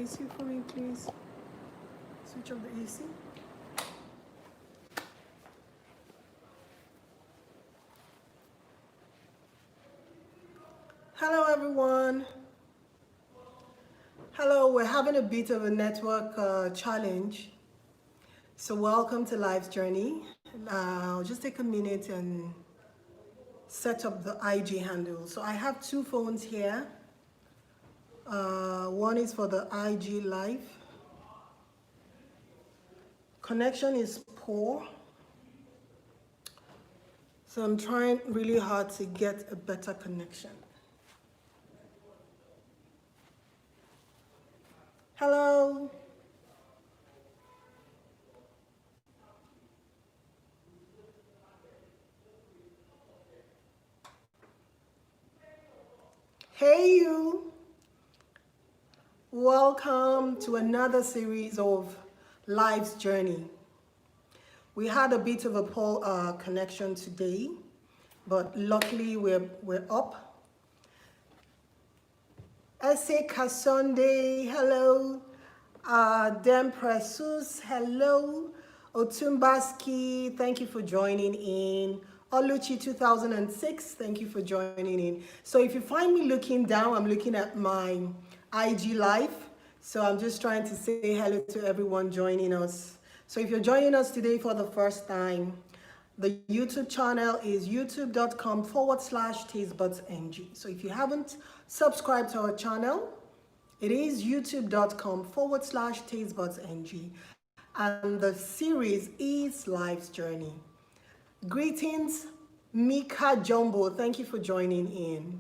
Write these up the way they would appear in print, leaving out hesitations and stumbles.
AC for me, please? Switch off the AC. Hello, everyone. Hello, we're having a bit of a network challenge. So welcome to Life's Journey. I'll just take a minute and set up the IG handle. So I have two phones here. One is for the IG Live. Connection is poor. So I'm trying really hard to get a better connection. Hello. Hey you. Welcome to another series of Life's Journey. We had a bit of a poor connection today, but luckily we're up. Ese Kasonde, hello. Dem Presus, hello. Otumbaski, thank you for joining in. Oluchi 2006, thank you for joining in. So if you find me looking down, I'm looking at my IG Live. So I'm just trying to say hello to everyone joining us. So if you're joining us today for the first time, the YouTube channel is youtube.com/tastebudzng. So if you haven't subscribed to our channel, it is youtube.com/tastebudzng. And the series is Life's Journey. Greetings, Mika Jumbo. Thank you for joining in.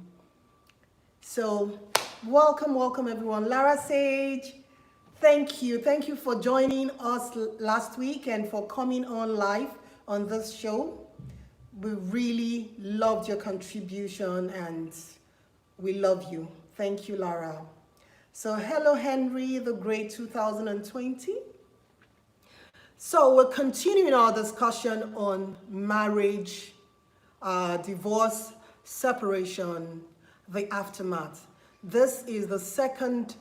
So welcome everyone. Lara Sage, thank you for joining us last week and for coming on live on this show. We really loved your contribution and we love you. Thank you, Lara. So hello, Henry the Great 2020. So we're continuing our discussion on marriage, divorce, separation, the aftermath. This is the second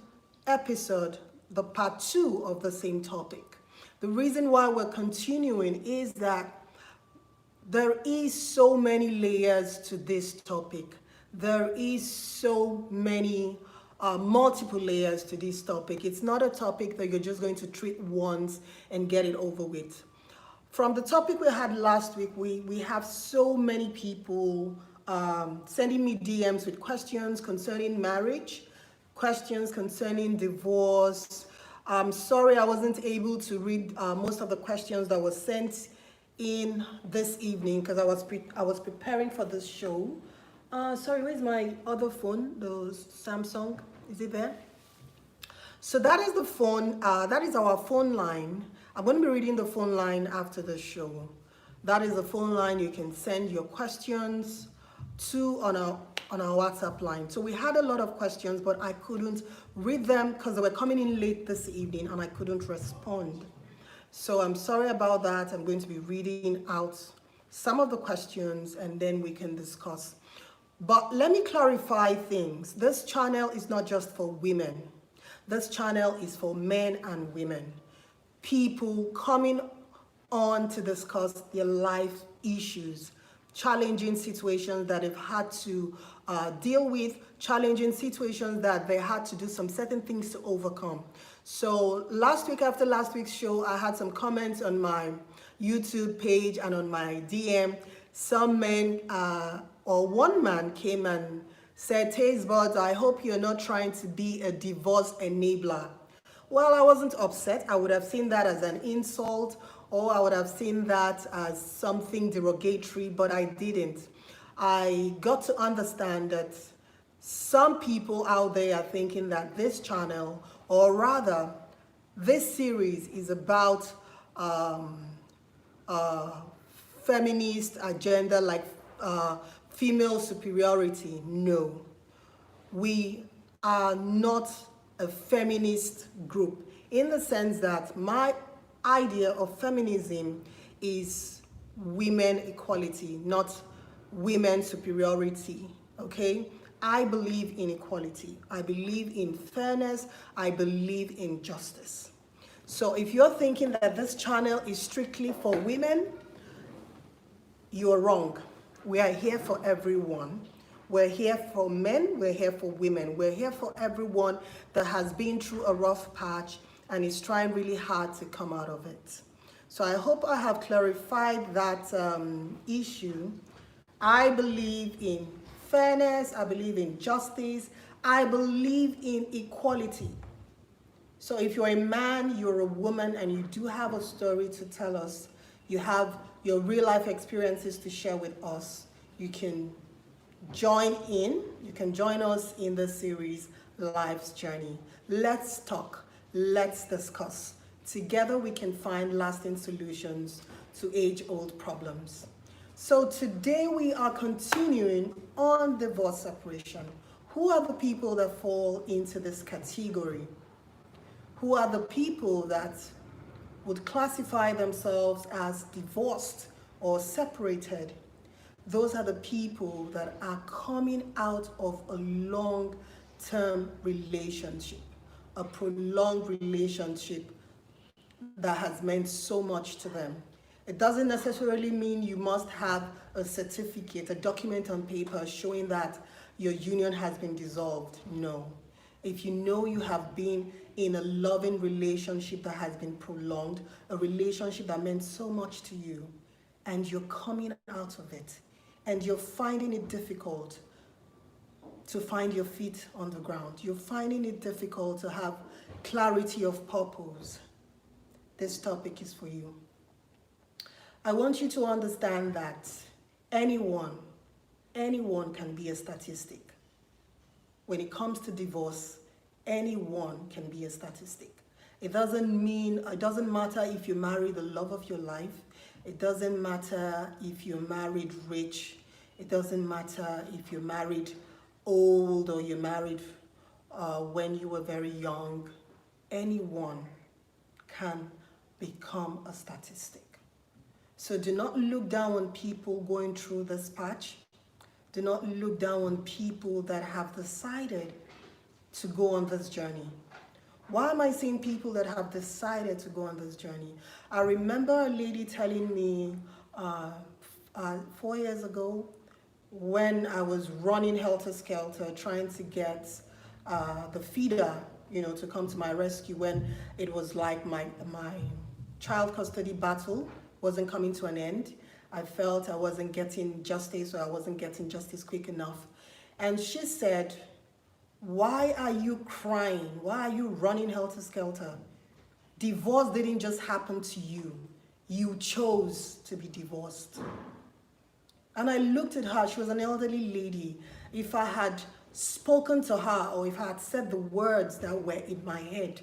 episode, the part 2 of the same topic. The reason why we're continuing is that there is so many layers to this topic. There is so many multiple layers to this topic. It's not a topic that you're just going to treat once and get it over with. From the topic we had last week, we have so many people sending me DMs with questions concerning marriage, questions concerning divorce. I'm sorry I wasn't able to read most of the questions that were sent in this evening because I was preparing for this show. Sorry, where's my other phone? The Samsung, is it there? So that is the phone, that is our phone line. I'm going to be reading the phone line after the show. That is the phone line you can send your questions to on our WhatsApp line. So we had a lot of questions, but I couldn't read them because they were coming in late this evening and I couldn't respond. So I'm sorry about that. I'm going to be reading out some of the questions and then we can discuss. But let me clarify things. This channel is not just for women. This channel is for men and women. People coming on to discuss their life issues, challenging situations that they've had to deal with, challenging situations that they had to do some certain things to overcome. So last week, after last week's show, I had some comments on my YouTube page and on my DM. Some men, or one man came and said, Tastebudz, I hope you're not trying to be a divorce enabler. Well, I wasn't upset. I would have seen that as an insult, or I would have seen that as something derogatory, but I didn't. I got to understand that some people out there are thinking that this channel, or rather, this series is about feminist agenda, like female superiority. No, we are not a feminist group in the sense that my idea of feminism is women equality, not women superiority. Okay, I believe in equality. I believe in fairness. I believe in justice. So if you're thinking that this channel is strictly for women, you're wrong. We are here for everyone. We're here for men, we're here for women. We're here for everyone that has been through a rough patch and is trying really hard to come out of it. So I hope I have clarified that issue. I believe in fairness, I believe in justice, I believe in equality. So if you're a man, you're a woman, and you do have a story to tell us, you have your real life experiences to share with us, you can join in, you can join us in the series, Life's Journey. Let's talk, let's discuss. Together we can find lasting solutions to age-old problems. So today we are continuing on divorce separation. Who are the people that fall into this category? Who are the people that would classify themselves as divorced or separated? Those are the people that are coming out of a long-term relationship, a prolonged relationship that has meant so much to them. It doesn't necessarily mean you must have a certificate, a document on paper showing that your union has been dissolved. No. If you know you have been in a loving relationship that has been prolonged, a relationship that meant so much to you, and you're coming out of it, and you're finding it difficult to find your feet on the ground, you're finding it difficult to have clarity of purpose, this topic is for you. I want you to understand that anyone can be a statistic. When it comes to divorce, anyone can be a statistic. It doesn't matter if you marry the love of your life. It doesn't matter if you're married rich. It doesn't matter if you're married old or you're married when you were very young. Anyone can become a statistic. So do not look down on people going through this patch. Do not look down on people that have decided to go on this journey. Why am I saying people that have decided to go on this journey? I remember a lady telling me 4 years ago when I was running helter-skelter trying to get the feeder, to come to my rescue, when it was like my child custody battle wasn't coming to an end. I felt I wasn't getting justice, or I wasn't getting justice quick enough. And she said, "Why are you crying? Why are you running helter-skelter? Divorce didn't just happen to you. You chose to be divorced." And I looked at her. She was an elderly lady. If I had spoken to her, or if I had said the words that were in my head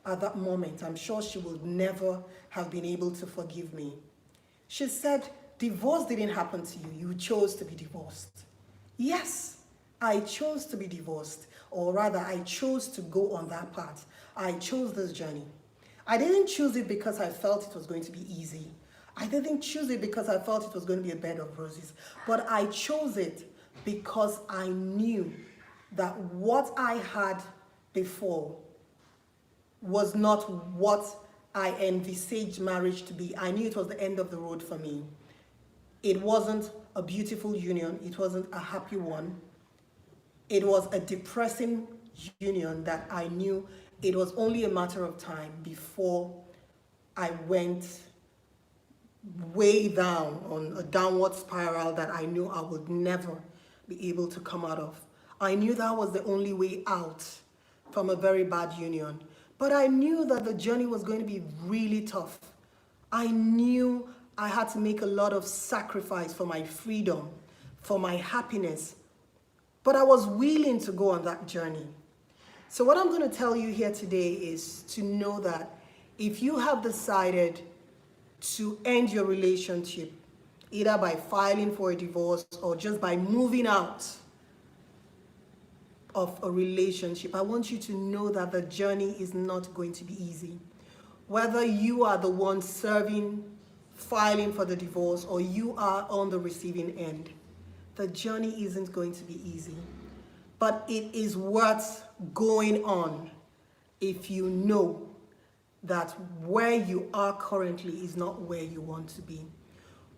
at that moment, I'm sure she would never have been able to forgive me. She said, "Divorce didn't happen to you. You chose to be divorced." Yes, I chose to be divorced, or rather, I chose to go on that path. I chose this journey. I didn't choose it because I felt it was going to be easy. I didn't choose it because I felt it was going to be a bed of roses. But I chose it because I knew that what I had before was not what I envisaged marriage to be. I knew it was the end of the road for me. It wasn't a beautiful union. It wasn't a happy one. It was a depressing union that I knew it was only a matter of time before I went way down on a downward spiral that I knew I would never be able to come out of. I knew that was the only way out from a very bad union. But I knew that the journey was going to be really tough. I knew I had to make a lot of sacrifice for my freedom, for my happiness. But I was willing to go on that journey. So what I'm going to tell you here today is to know that if you have decided to end your relationship, either by filing for a divorce or just by moving out of a relationship, I want you to know that the journey is not going to be easy. Whether you are the one filing for the divorce, or you are on the receiving end, the journey isn't going to be easy. but it is worth going on if you know that where you are currently is not where you want to be.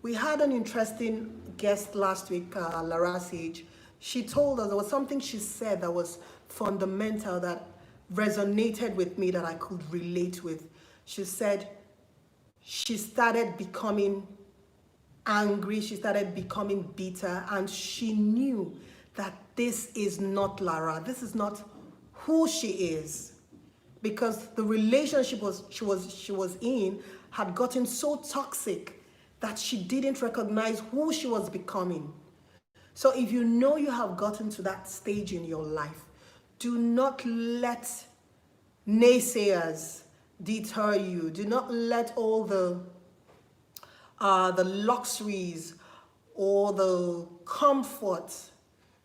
We had an interesting guest last week, Lara Sage. She told us there was something she said that was fundamental, that resonated with me, that I could relate with. She said she started becoming angry, she started becoming bitter, and she knew that this is not Lara. This is not who she is, because the relationship she was in had gotten so toxic that she didn't recognize who she was becoming. So if you know you have gotten to that stage in your life, do not let naysayers deter you. Do not let all the luxuries or the comfort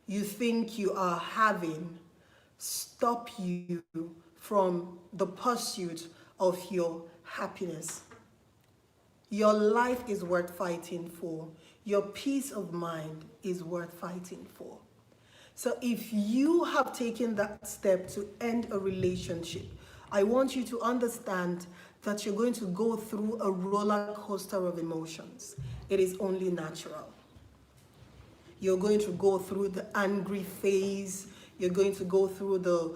you think you are having stop you from the pursuit of your happiness. Your life is worth fighting for. Your peace of mind is worth fighting for. So if you have taken that step to end a relationship, I want you to understand that you're going to go through a roller coaster of emotions. It is only natural. You're going to go through the angry phase. You're going to go through the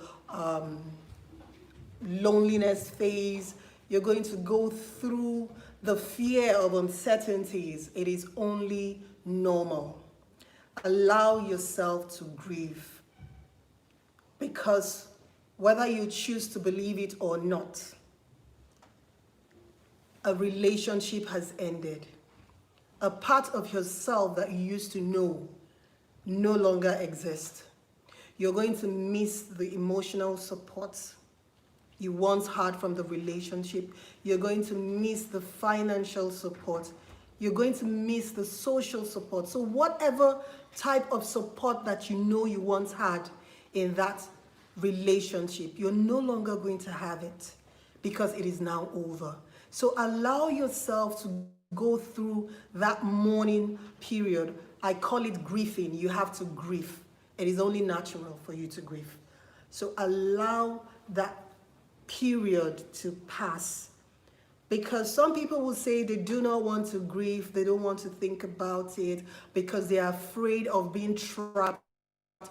loneliness phase. You're going to go through the fear of uncertainties. It is only normal. Allow yourself to grieve, because whether you choose to believe it or not, a relationship has ended. A part of yourself that you used to know no longer exists. You're going to miss the emotional support you once had from the relationship. You're going to miss the financial support. You're going to miss the social support. So whatever type of support that you know you once had in that relationship, you're no longer going to have it, because it is now over. So allow yourself to go through that mourning period. I call it grieving. You have to grieve. It is only natural for you to grieve. So allow that period to pass. Because some people will say they do not want to grieve, they don't want to think about it, because they are afraid of being trapped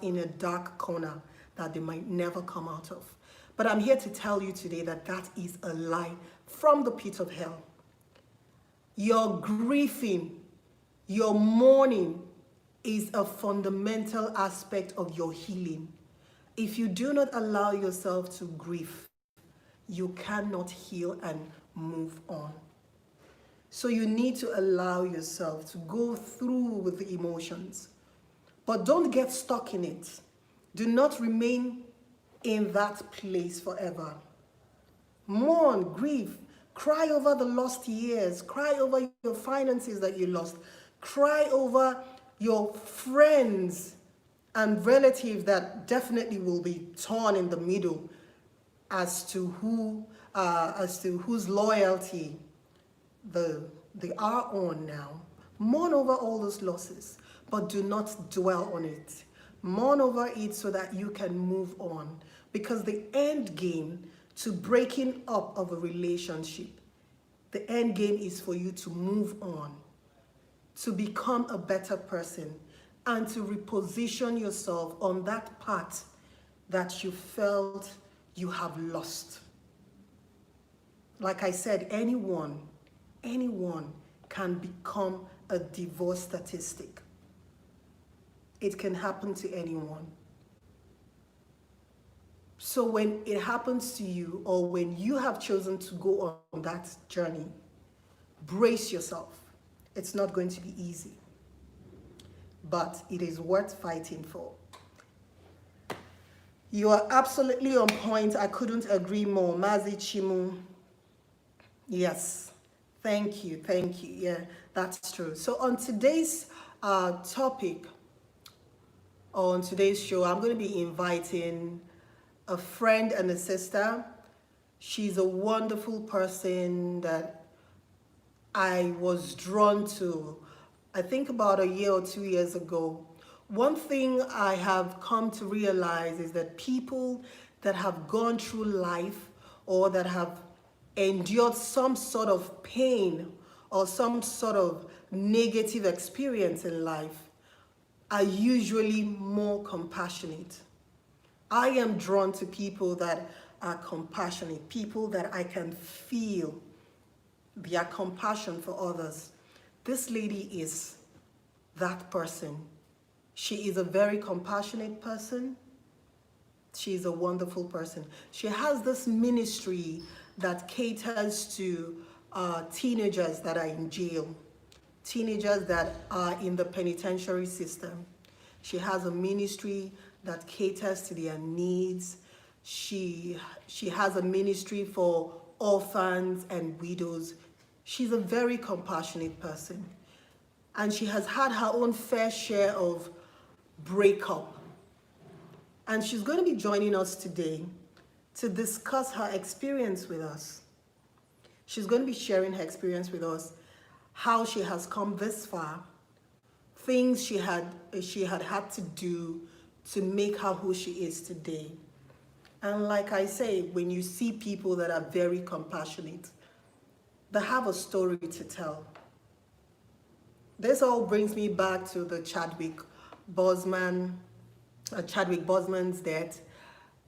in a dark corner that they might never come out of. But I'm here to tell you today that that is a lie from the pit of hell. Your grieving, your mourning is a fundamental aspect of your healing. If you do not allow yourself to grieve, you cannot heal and move on. So you need to allow yourself to go through with the emotions, but don't get stuck in it. Do not remain in that place forever. Mourn, grieve, cry over the lost years, cry over your finances that you lost, cry over your friends and relatives that definitely will be torn in the middle as to whose loyalty they are on now. Mourn over all those losses, but do not dwell on it. Mourn over it so that you can move on. Because the end game to breaking up of a relationship, the end game is for you to move on, to become a better person, and to reposition yourself on that path that you felt you have lost. Like I said, anyone can become a divorce statistic. It can happen to anyone. So when it happens to you, or when you have chosen to go on that journey, brace yourself. It's not going to be easy, but it is worth fighting for. You are absolutely on point. I couldn't agree more. Mazi Chimu. Yes. Thank you. Thank you. Yeah, that's true. So on today's topic, or on today's show, I'm going to be inviting a friend and a sister. She's a wonderful person that I was drawn to, I think about a year or 2 years ago, One thing I have come to realize is that people that have gone through life or that have endured some sort of pain or some sort of negative experience in life are usually more compassionate. I am drawn to people that are compassionate, people that I can feel their compassion for others. This lady is that person. She is a very compassionate person. She is a wonderful person. She has this ministry that caters to teenagers that are in jail, teenagers that are in the penitentiary system. She has a ministry that caters to their needs. She has a ministry for orphans and widows. She's a very compassionate person. And she has had her own fair share of breakup. And she's going to be joining us today to discuss her experience with us. She's going to be sharing her experience with us, how she has come this far, things she had had to do to make her who she is today. And like I say, when you see people that are very compassionate, they have a story to tell. This all brings me back to the Chadwick Boseman's death.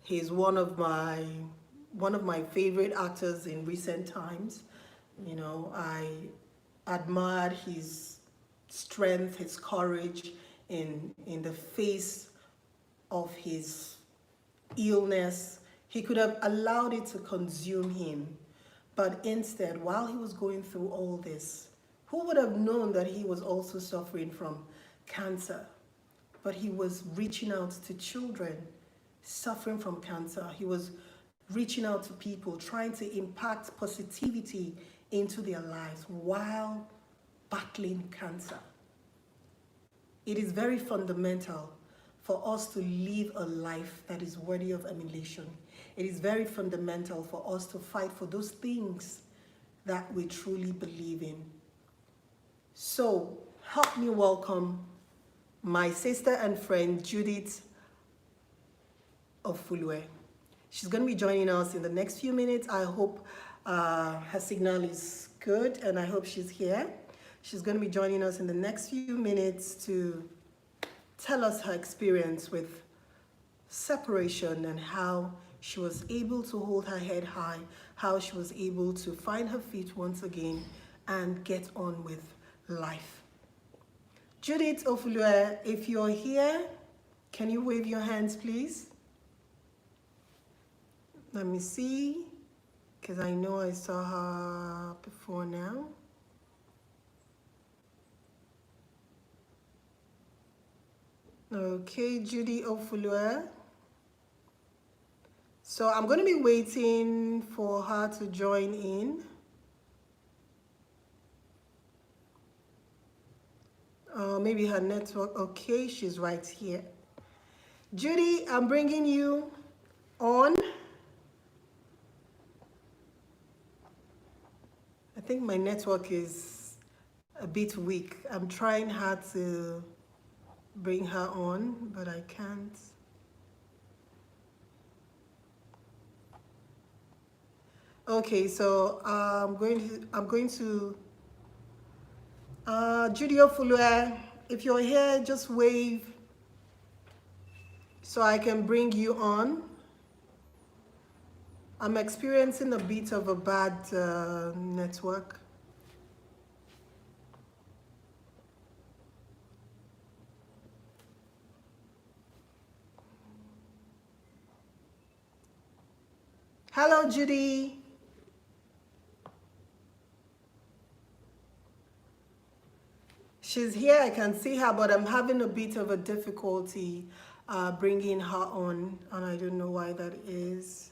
He's one of my favorite actors in recent times. You know, I admired his strength, his courage in the face of his illness. He could have allowed it to consume him, but instead, while he was going through all this, who would have known that he was also suffering from cancer? But he was reaching out to children suffering from cancer. He was reaching out to people, trying to impact positivity into their lives while battling cancer. It is very fundamental for us to live a life that is worthy of emulation. It is very fundamental for us to fight for those things that we truly believe in. So, help me welcome my sister and friend, Judy Ofulue. She's going to be joining us in the next few minutes. I hope her signal is good, and I hope she's here. She's going to be joining us in the next few minutes to tell us her experience with separation and how she was able to hold her head high, how she was able to find her feet once again and get on with life. Judy Ofulue, if you're here, can you wave your hands, please? Let me see, because I know I saw her before now. Okay, Judy Ofulue. So I'm going to be waiting for her to join in. Maybe her network. Okay, she's right here. Judy, I'm bringing you on. I think my network is a bit weak. I'm trying hard to bring her on, but I can't. Okay, so I'm going to Judy Ofulue, if you're here, just wave so I can bring you on. I'm experiencing a bit of a bad network. Hello, Judy. She's here, I can see her, but I'm having a bit of a difficulty bringing her on, and I don't know why that is.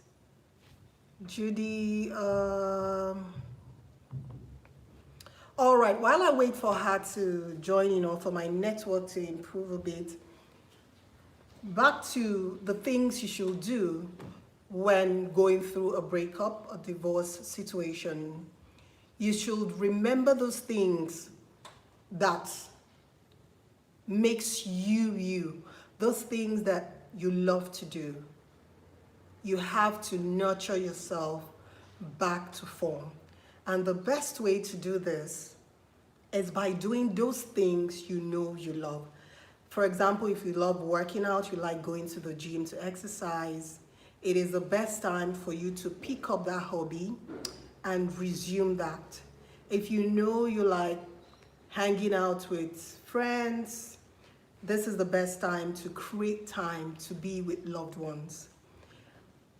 Judy, all right, while I wait for her to join in or for my network to improve a bit, back to the things you should do when going through a breakup, a divorce situation. You should remember those things that makes you you. Those things that you love to do. You have to nurture yourself back to form. And the best way to do this is by doing those things you know you love. For example, if you love working out, you like going to the gym to exercise, it is the best time for you to pick up that hobby and resume that. If you know you like hanging out with friends, this is the best time to create time to be with loved ones.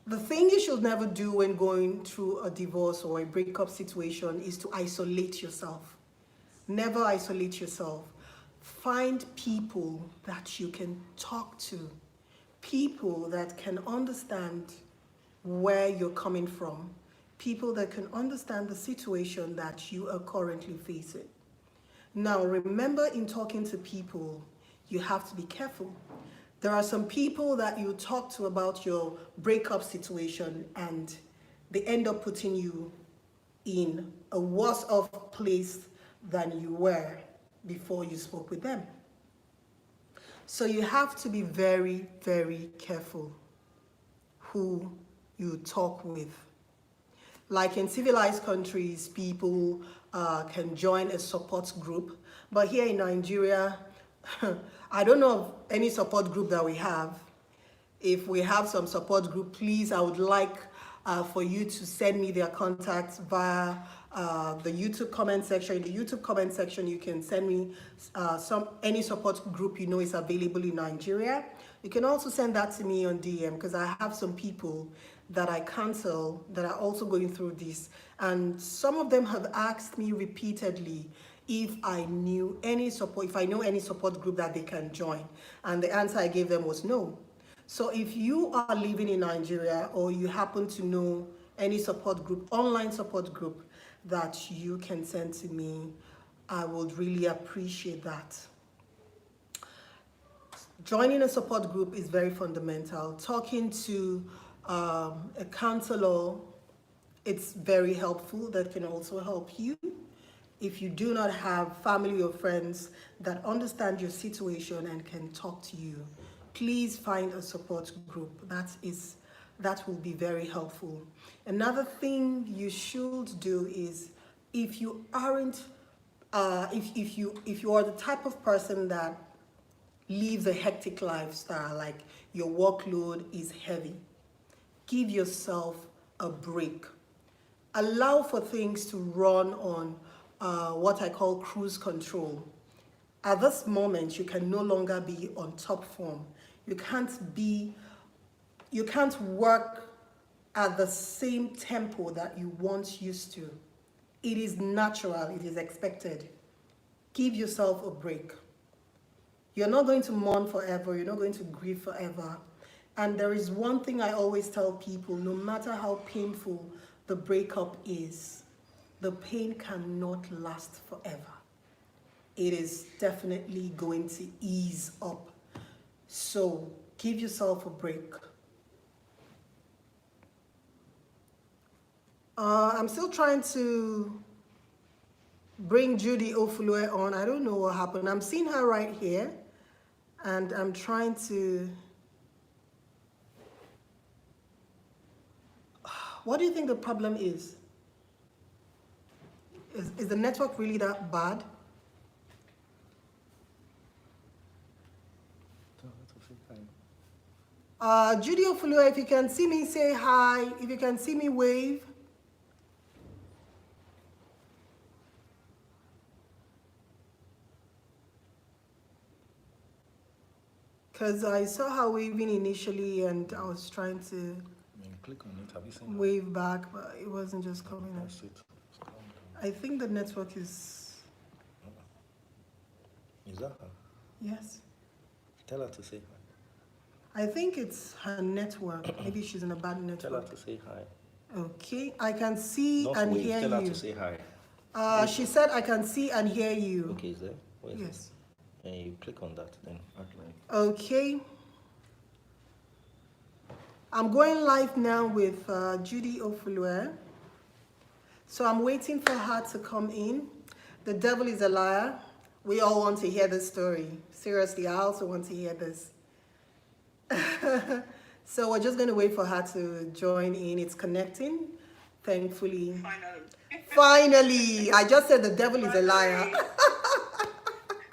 The thing you should never do when going through a divorce or a breakup situation is to isolate yourself. Never isolate yourself. Find people that you can talk to, people that can understand where you're coming from, people that can understand the situation that you are currently facing. Now, remember, in talking to people, you have to be careful. There are some people that you talk to about your breakup situation and they end up putting you in a worse off place than you were before you spoke with them. So you have to be very, very careful who you talk with. Like in civilized countries, people can join a support group, but here in Nigeria, I don't know of any support group that we have. If we have some support group, please, I would like for you to send me their contacts via the YouTube comment section. In the YouTube comment section, you can send me any support group you know is available in Nigeria. You can also send that to me on DM because I have some people that I counsel that are also going through this. And some of them have asked me repeatedly if I know any support group that they can join. And the answer I gave them was no. So if you are living in Nigeria or you happen to know any support group, online support group that you can send to me, I would really appreciate that. Joining a support group is very fundamental. Talking to a counselor, it's very helpful. That can also help you. If you do not have family or friends that understand your situation and can talk to you, please find a support group. That will be very helpful. Another thing you should do is, if you aren't, if you are the type of person that lives a hectic lifestyle, like your workload is heavy, give yourself a break. Allow for things to run on what I call cruise control. At this moment, you can no longer be on top form. You can't work at the same tempo that you once used to. It is natural, it is expected. Give yourself a break. You're not going to mourn forever, you're not going to grieve forever. And there is one thing I always tell people, no matter how painful the breakup is, the pain cannot last forever. It is definitely going to ease up. So give yourself a break. I'm still trying to bring Judy Ofulue on. I don't know what happened. I'm seeing her right here, and I'm trying to... What do you think the problem is? Is the network really that bad? Judy Ofulue, if you can see me, say hi. If you can see me, wave. Because I saw her waving initially and I was trying to click on it. Have you seen wave back, but it wasn't just coming up. I think the network is... Is that her? Yes. Tell her to say hi. I think it's her network. Maybe she's in a bad network. Tell her to say hi. Okay, I can see Not and wave. hear Tell you. her to say hi. She said I can see and hear you. Okay, is there? Where is Yes. it? And you click on that, then act like. Okay. I'm going live now with Judy Ofulue. So I'm waiting for her to come in. The devil is a liar. We all want to hear this story. Seriously, I also want to hear this. So we're just going to wait for her to join in. It's connecting, thankfully. Finally. Finally, I just said the devil is a liar.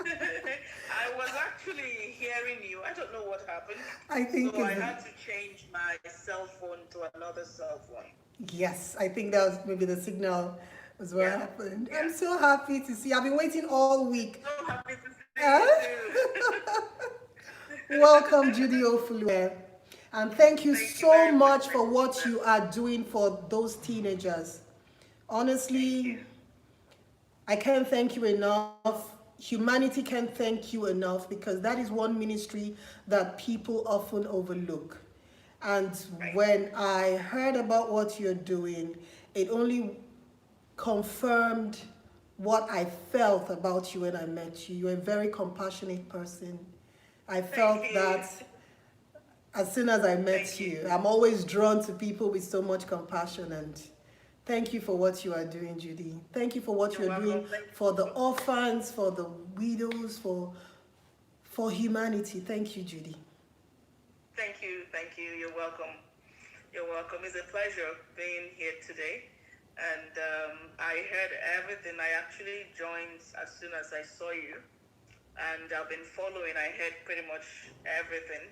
I was actually hearing you. I don't know what happened. I think So I it's had to change my cell phone to another cell phone. yes, I think that was maybe the signal was what Yeah. happened. Yeah. I'm so happy to see. I've been waiting all week. So happy to see Huh? you too. Welcome, Judy Ofulue. And thank you Thank you so very much much. for what you are doing for those teenagers. Thank Honestly, you. I can't thank you enough. Humanity can't thank you enough because that is one ministry that people often overlook. And Right. when I heard about what you're doing, it only confirmed what I felt about you when I met you. You're a very compassionate person. I felt Thank you. that as soon as I met Thank you. you. I'm always drawn to people with so much compassion, and thank you for what you are doing, Judy. Thank you for what You're you're welcome. doing Thank for you. the orphans, for the widows, for humanity. Thank you, Judy. Thank you. Thank you. You're welcome. You're welcome. It's a pleasure being here today. And I heard everything. I actually joined as soon as I saw you. And I've been following. I heard pretty much everything.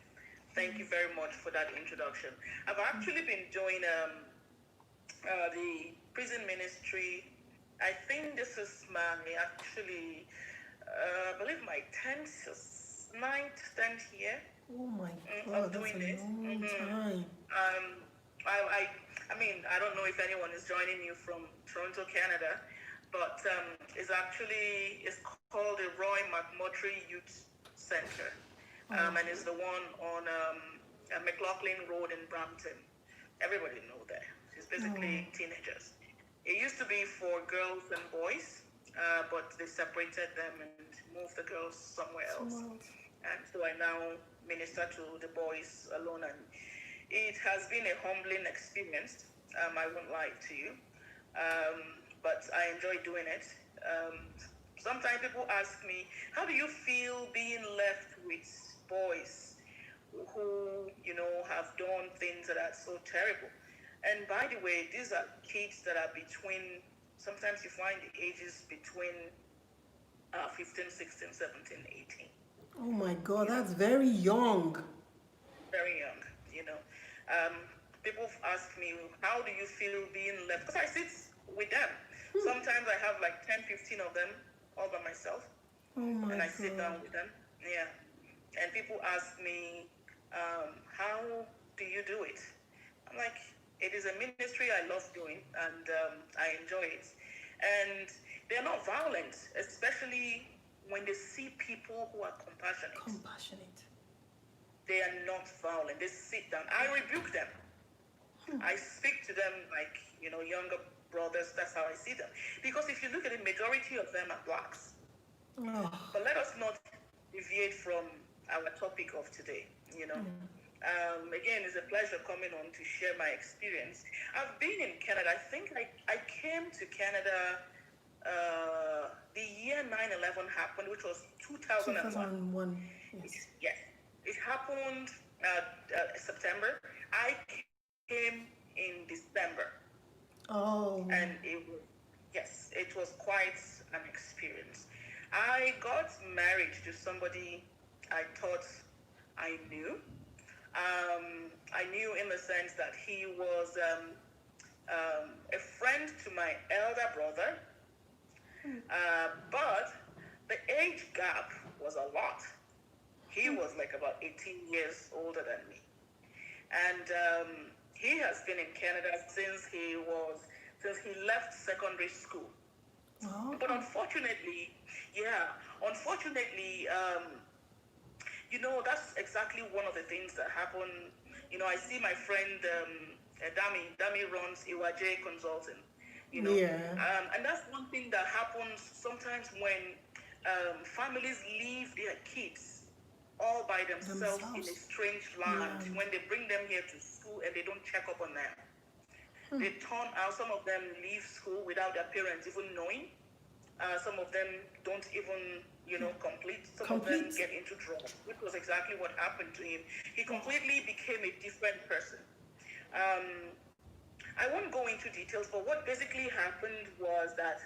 Thank you very much for that introduction. I've actually been doing the prison ministry. I think this is my actually, I believe my 9th, 10th year Oh my of God, that's doing a this. long time. I mean, I don't know if anyone is joining you from Toronto, Canada, but it's called the Roy McMurtry Youth Center, and it's the one on McLaughlin Road in Brampton. Everybody know that. It's basically teenagers. It used to be for girls and boys, but they separated them and moved the girls somewhere else. And so I now minister to the boys alone, and it has been a humbling experience. I won't lie to you, but I enjoy doing it. Sometimes people ask me, "How do you feel being left with boys who, have done things that are so terrible?" And by the way, these are kids that are between. Sometimes you find the ages between 15, 16, 17, 18. Oh my God, that's very young. Very young, People ask me, how do you feel being left? Because I sit with them. Sometimes I have like 10, 15 of them all by myself. Oh my and I God. sit down with them. Yeah. And people ask me, how do you do it? I'm like, it is a ministry I love doing, and I enjoy it. And they're not violent, especially when they see people who are compassionate. They are not violent. They sit down. I rebuke them. I speak to them like, younger brothers. That's how I see them. Because if you look at the majority of them are blacks. Oh. But let us not deviate from our topic of today, Again, it's a pleasure coming on to share my experience. I've been in Canada. I think I came to Canada the year 9/11 happened, which was 2001. Yes. It happened September. I came in December. Oh. And it was quite an experience. I got married to somebody I thought I knew. I knew in the sense that he was a friend to my elder brother, but the age gap was a lot. He was like about 18 years older than me. And he has been in Canada since he left secondary school. Oh. But unfortunately, that's exactly one of the things that happen. I see my friend Dami runs Iwaje Consulting, and that's one thing that happens sometimes when families leave their kids all by themselves in a strange land. When they bring them here to school and they don't check up on them. They turn out, some of them leave school without their parents even knowing. Some of them don't even, complete. Some of them Complete. get into drugs, which was exactly what happened to him. He completely became a different person. I won't go into details, but what basically happened was that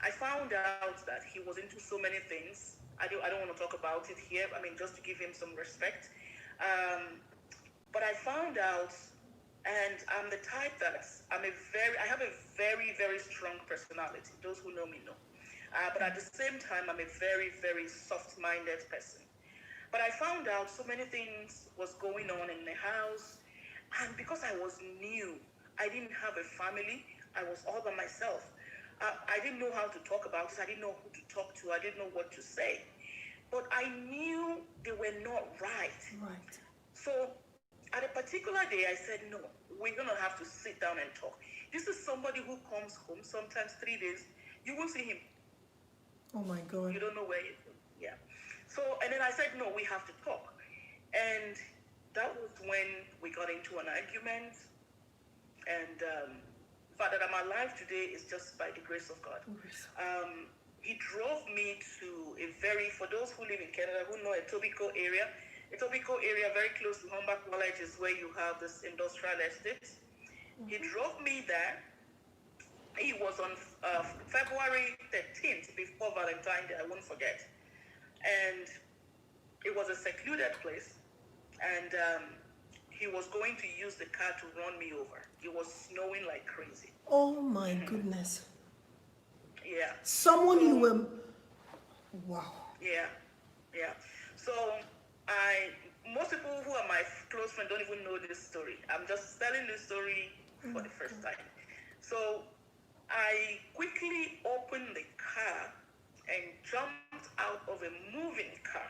I found out that he was into so many things. I don't want to talk about it here. I mean, just to give him some respect. But I found out, and I'm the type that I have a very, very strong personality. Those who know me know. But at the same time, I'm a very, very soft-minded person. But I found out so many things was going on in the house. And because I was new, I didn't have a family. I was all by myself. I didn't know how to talk about this. I didn't know who to talk to. I didn't know what to say. But I knew they were not right. Right. So at a particular day, I said, no, we're going to have to sit down and talk. This is somebody who comes home sometimes 3 days. You won't see him. Oh my God. You don't know where he's going. Yeah. So, and then I said, no, we have to talk. And that was when we got into an argument. And the fact that I'm alive today is just by the grace of God. He drove me to for those who live in Canada, who know Etobicoke area very close to Humber College is where you have this industrial estate. He drove me there. He was on February 13th, before Valentine's Day, I won't forget. And it was a secluded place. And he was going to use the car to run me over. It was snowing like crazy. Oh my goodness. Yeah. Someone you were... Wow. Yeah. So most people who are my close friends don't even know this story. I'm just telling this story for the first time. So I quickly opened the car and jumped out of a moving car.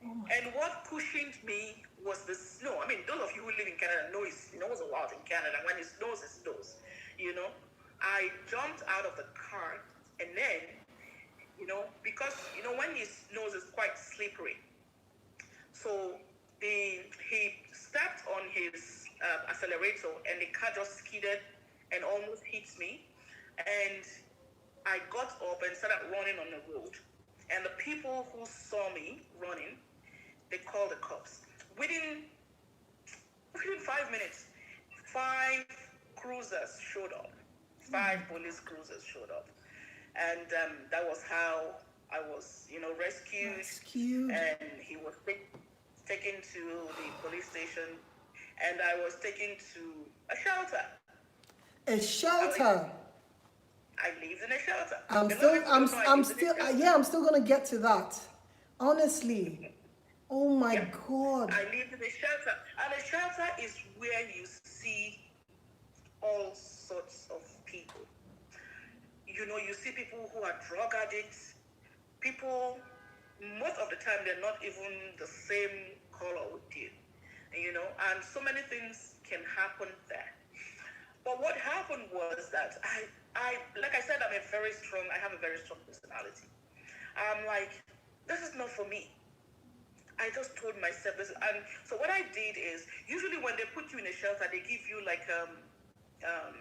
And what cushioned me was the snow. I mean, those of you who live in Canada know it snows a lot in Canada. When it snows, it snows. I jumped out of the car, and then, because, when it snows, it's quite slippery. So he stepped on his accelerator, and the car just skidded and almost hit me. And I got up and started running on the road. And the people who saw me running, they called the cops. Within 5 minutes, 5 cruisers showed up. 5 police cruisers showed up. And that was how I was, rescued. And he was taken to the police station. And I was taken to a shelter. A shelter? I lived in a shelter. I'm still gonna get to that. Honestly. Oh my God. I lived in a shelter. And a shelter is where you see all sorts of people. You see people who are drug addicts. People, most of the time, they're not even the same color with you. And so many things can happen there. But what happened was that I like I said, I have a very strong personality. I'm like, this is not for me. I just told myself this. And so what I did is, usually when they put you in a shelter, they give you like a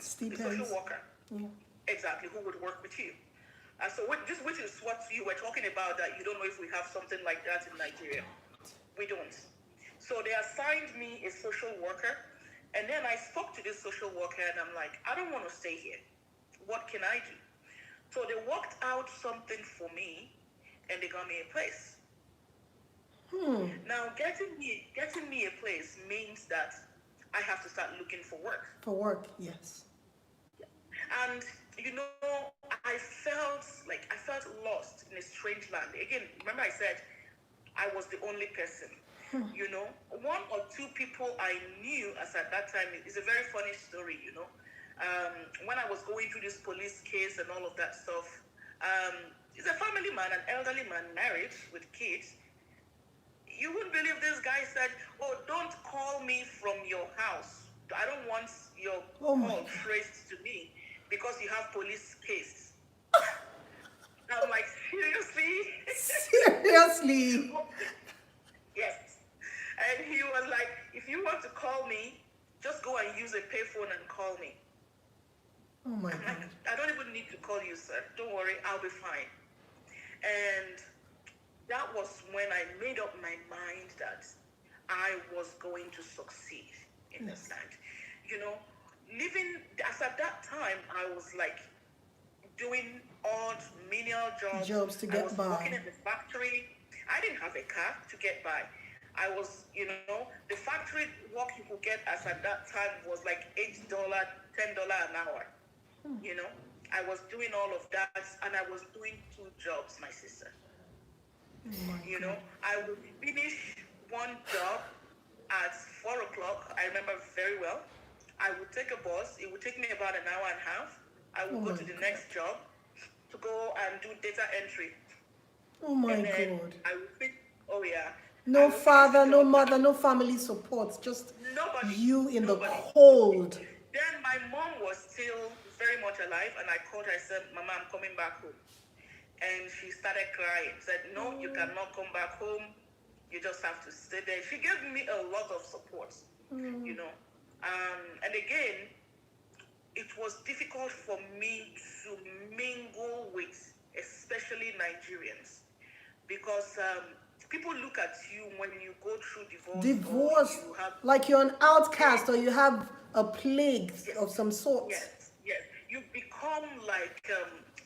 social worker. Yeah. Exactly, who would work with you. So which is what you were talking about, that you don't know if we have something like that in Nigeria. We don't. So they assigned me a social worker. And then I spoke to this social worker, and I'm like, I don't want to stay here. What can I do? So they worked out something for me, and they got me a place. Now, getting me a place means that I have to start looking for work. For work, yes. And I felt lost in a strange land. Again, remember I said I was the only person. 1 or 2 people I knew as at that time. It's a very funny story. When I was going through this police case and all of that stuff, he's a family man, an elderly man, married with kids. You wouldn't believe this guy said, "Oh, don't call me from your house. I don't want your call traced to me because you have police case." I'm like, seriously? Seriously? Yes. And he was like, if you want to call me, just go and use a payphone and call me. Oh my I'm like, God. I don't even need to call you, sir. Don't worry, I'll be fine. And that was when I made up my mind that I was going to succeed in this land. You know, living, as at that time, I was like doing odd menial jobs. Jobs to I was get working by. in the factory. I didn't have a car to get by. I was, the factory work you could get as at that time was like $8, $10 an hour. You know, I was doing all of that, and I was doing two jobs, my sister. Oh my You God. know, I would finish one job at 4 o'clock. I remember very well. I would take a bus. It would take me about an hour and a half. I Oh would go my to the God. next job to go and do data entry. Oh my And then God. I would think, oh yeah, I No will finish the father, no job. mother, no family support, just Nobody, you in the nobody. cold. Then my mom was still very much alive, and I called her. I said, "Mama, I'm coming back home." And she started crying. Said, "No, you cannot come back home. You just have to stay there." She gave me a lot of support, you know. And again, it was difficult for me to mingle with, especially Nigerians, because people look at you when you go through divorce, Divorce, or you have, like you're an outcast or you have a plague yes, of some sort. yes, you become like,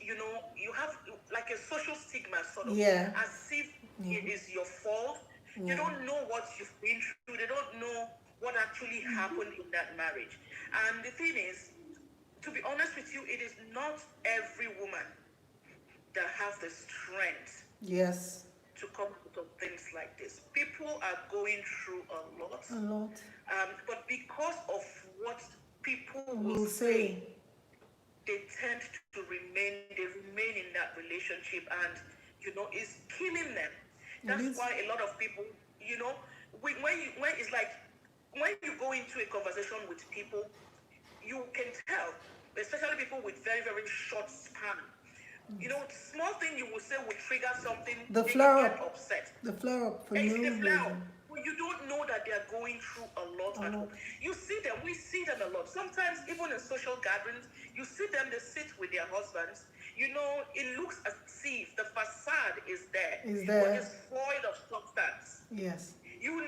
you have like a social stigma, sort of, Yeah. as if it is your fault. You don't know what you've been through. They don't know what actually happened in that marriage. And the thing is, to be honest with you, it is not every woman that has the strength Yes. to come out of things like this. People are going through a lot. A lot. But because of what people will We'll say, say. they tend to remain in that relationship, and it's killing them. That's is. why a lot of people, when it's like, when you go into a conversation with people, you can tell, especially people with very, very short span. Small thing you will say will trigger something. The they flare get up. upset. The flare up for no It's the flow. reason. Well, you don't know that they are going through a lot at home. You see them, we see them a lot. Sometimes, even in social gatherings, you see them, they sit with their husbands. It looks as if the facade is there, Is but there. it's void of substance. Yes. You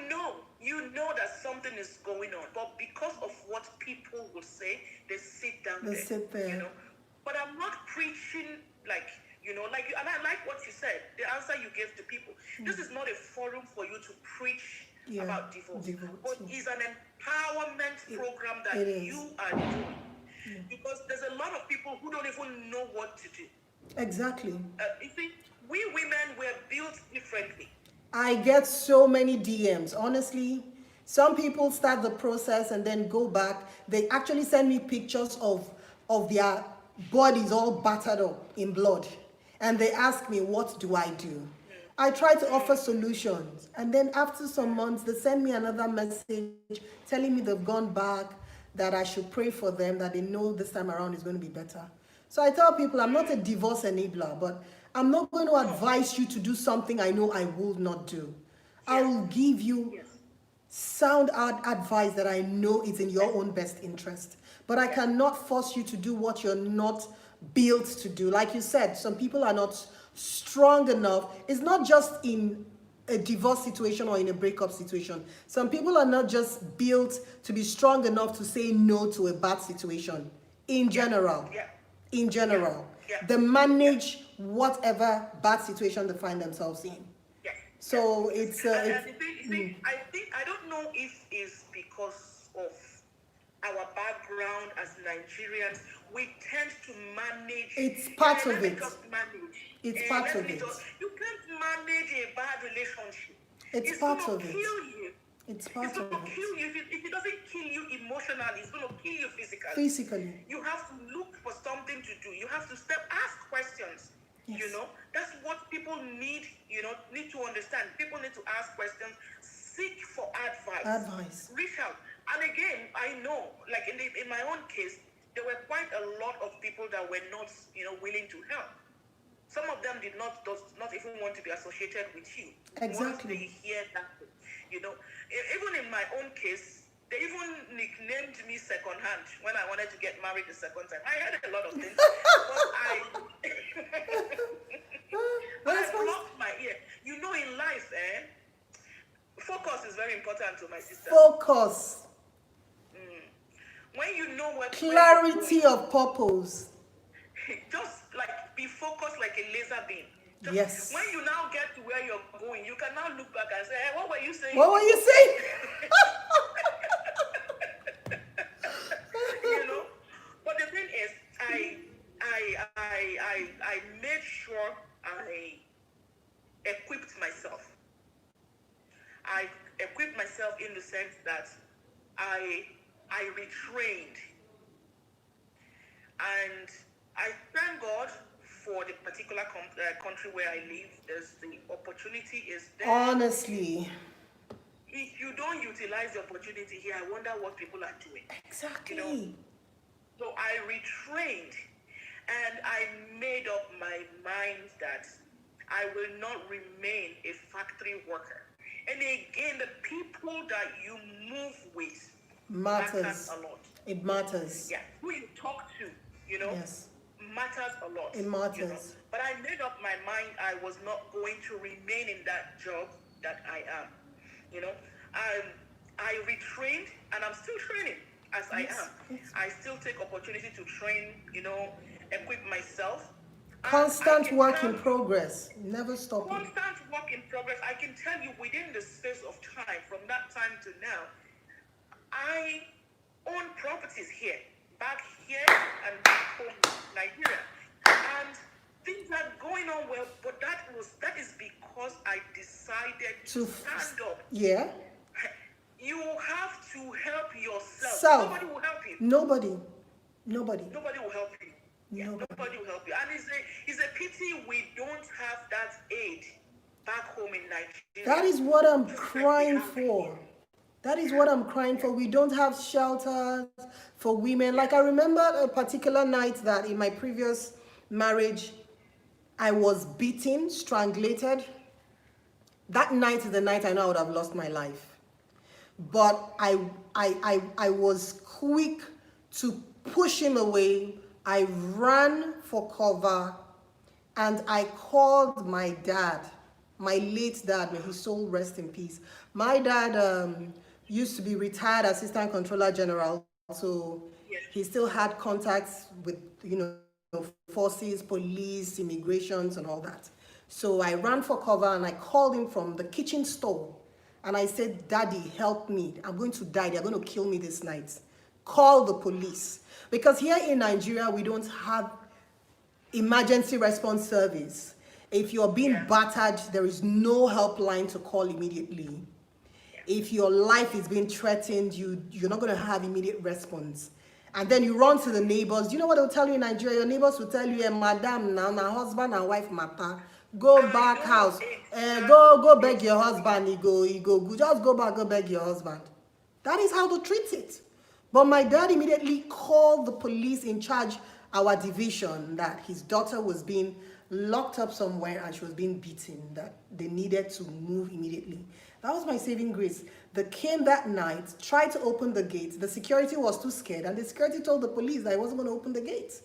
know that something is going on, but because of what people will say, they sit down They there. sit there. But I'm not preaching and I like what you said, the answer you gave to people. This is not a forum for you to preach about divorce, but it's an empowerment program that you are doing. Because there's a lot of people who don't even know what to do. Exactly. You see, we women were built differently. I get so many DMs. Honestly, some people start the process and then go back. They actually send me pictures of their bodies all battered up in blood. And they ask me, what do I do? I try to offer solutions. And then after some months, they send me another message telling me they've gone back, that I should pray for them, that they know this time around is going to be better. So I tell people I'm not a divorce enabler, but I'm not going to advise you to do something I know I will not do. I will give you sound advice that I know is in your own best interest. But I cannot force you to do what you're not built to do. Like you said, some people are not strong enough. It's not just in a divorce situation or in a breakup situation. Some people are not just built to be strong enough to say no to a bad situation. In general. In general. They manage whatever bad situation they find themselves in. So it's I don't know if it's because of our background as Nigerians. We tend to manage. It's part of it. It's part of it. You can't manage a bad relationship. It's part of it. Kill you. It's part of it. It's going to kill you. If it doesn't kill you emotionally, it's going to kill you physically. Physically. You have to look for something to do. You have to ask questions. Yes. That's what people need, need to understand. People need to ask questions, seek for advice. Reach out. And again, I know, like in my own case, there were quite a lot of people that were not, willing to help. Some of them does not even want to be associated with you. Exactly. Once they hear that, even in my own case, They even nicknamed me second hand when I wanted to get married the second time. I had a lot of things, but I blocked my ear. You know, in life, focus is very important to my sister. Focus. When you know what Clarity of purpose. Just like be focused like a laser beam. Yes. When you now get to where you're going, you can now look back and say, hey, what were you saying? What were you saying? You know? But the thing is, I made sure I equipped myself. I equipped myself in the sense that I retrained. And I thank God for the particular country where I live. There's the opportunity is there. Honestly. If you don't utilize the opportunity here, I wonder what people are doing. Exactly. You know? So I retrained and I made up my mind that I will not remain a factory worker. And again, the people that you move with matters a lot. It matters. Yeah, who you talk to, you know, yes, matters a lot. It matters. You know? But I made up my mind I was not going to remain in that job that I am. You know, I retrained and I'm still training as I am. Yes. I still take opportunity to train, you know, equip myself. Constant work in progress, never stopping. Constant work in progress. I can tell you within the space of time, from that time to now, I own properties here, back here and back home in Nigeria. And things are going on well, but that is because I decided to stand up. Yeah. You have to help yourself. Nobody will help you. Nobody will help you. Yeah, nobody will help you. And it's a pity we don't have that aid back home in Nigeria. That is what I'm crying for. That is what I'm crying for. We don't have shelters for women. Like I remember a particular night that in my previous marriage, I was beaten, strangulated. That night is the night I know I would have lost my life. But I was quick to push him away. I ran for cover and I called my dad, my late dad, may his soul rest in peace. My dad used to be retired assistant controller general, so he still had contacts with, you know, forces, police, immigrations and all that. So I ran for cover and I called him from the kitchen stall and I said, Daddy, help me. I'm going to die. They're going to kill me this night. Call the police. Because here in Nigeria, we don't have emergency response service. If you're being battered, there is no helpline to call immediately. If your life is being threatened, you're not going to have immediate response. And then you run to the neighbors. You know what they'll tell you in Nigeria? Your neighbors will tell you, Madam, now husband and wife matter. Go back house. Go beg your husband. He go. Just go back, go beg your husband. That is how to treat it. But my dad immediately called the police in charge, our division, that his daughter was being locked up somewhere and she was being beaten, that they needed to move immediately. That was my saving grace. They came that night, tried to open the gate. The security was too scared, and the security told the police that he wasn't going to open the gate.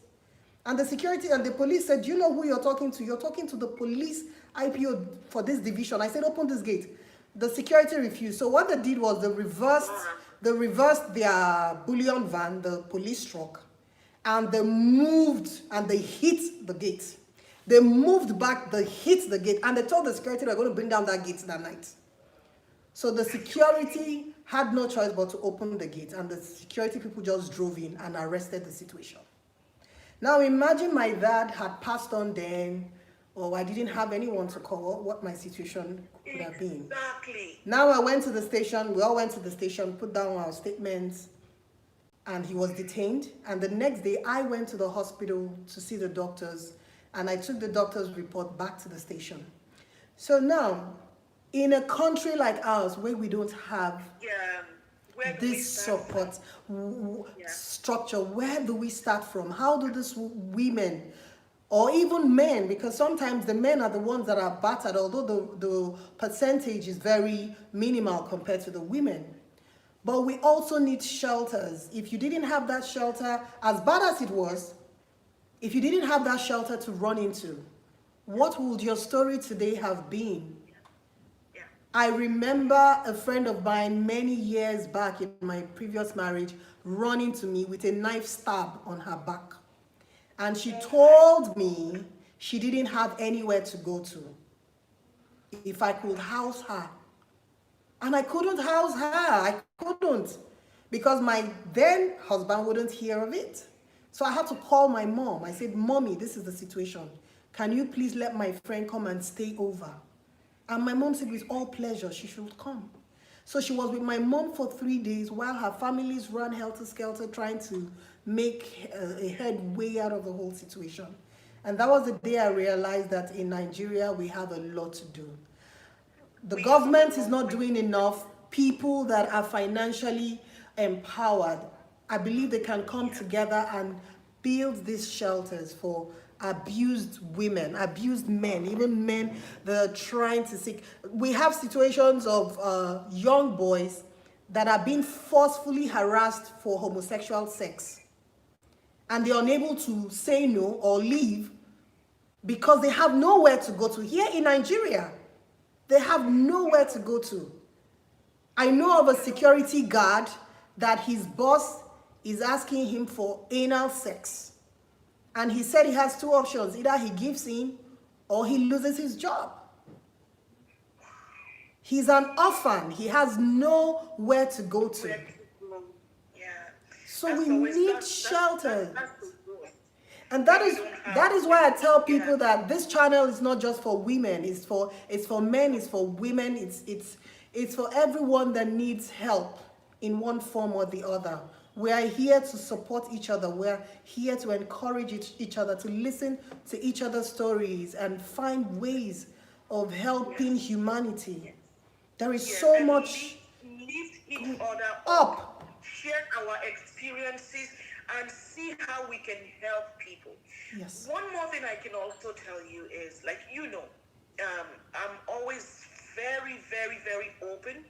And the security and the police said, do you know who you're talking to? You're talking to the police IPO for this division. I said, open this gate. The security refused. So what they did was they reversed their bullion van, the police truck, and they moved and they hit the gate. They moved back, they hit the gate, and they told the security they're going to bring down that gate that night. So the security had no choice but to open the gate, and the security people just drove in and arrested the situation. Now imagine my dad had passed on then, or I didn't have anyone to call, what my situation could have been. Exactly. Now I went to the station, we all went to the station, put down our statements, and he was detained. And the next day I went to the hospital to see the doctors, and I took the doctor's report back to the station. So now, in a country like ours where we don't have this support structure, where do we start from? How do these women or even men, because sometimes the men are the ones that are battered, although the percentage is very minimal compared to the women. But we also need shelters. If you didn't have that shelter, as bad as it was, if you didn't have that shelter to run into, what would your story today have been? Yeah. I remember a friend of mine many years back in my previous marriage running to me with a knife stab on her back. And she told me she didn't have anywhere to go to. If I could house her. And I couldn't house her. I couldn't. Because my then husband wouldn't hear of it. So I had to call my mom. I said, Mommy, this is the situation. Can you please let my friend come and stay over? And my mom said, with all pleasure, she should come. So she was with my mom for 3 days while her families ran helter-skelter trying to make a headway out of the whole situation. And that was the day I realized that in Nigeria, we have a lot to do. The government is not doing enough. People that are financially empowered, I believe they can come together and build these shelters for abused women, abused men, even men that are trying to seek. We have situations of young boys that are being forcefully harassed for homosexual sex. And they're unable to say no or leave because they have nowhere to go to. Here in Nigeria, they have nowhere to go to. I know of a security guard that his boss is asking him for anal sex. And he said he has two options. Either he gives in or he loses his job. He's an orphan. He has nowhere to go to. Yeah. So That's we always- need that's shelters. the worst. And that We is don't have- that is why I tell people Yeah. that this channel is not just for women. It's for men. It's for women. It's for everyone that needs help in one form or the other. We are here to support each other. We're here to encourage each other, to listen to each other's stories and find ways of helping humanity. There is Yes, so and much lift each other up. share our experiences, and see how we can help people. Yes. One more thing I can also tell you is, like, I'm always very, very, very open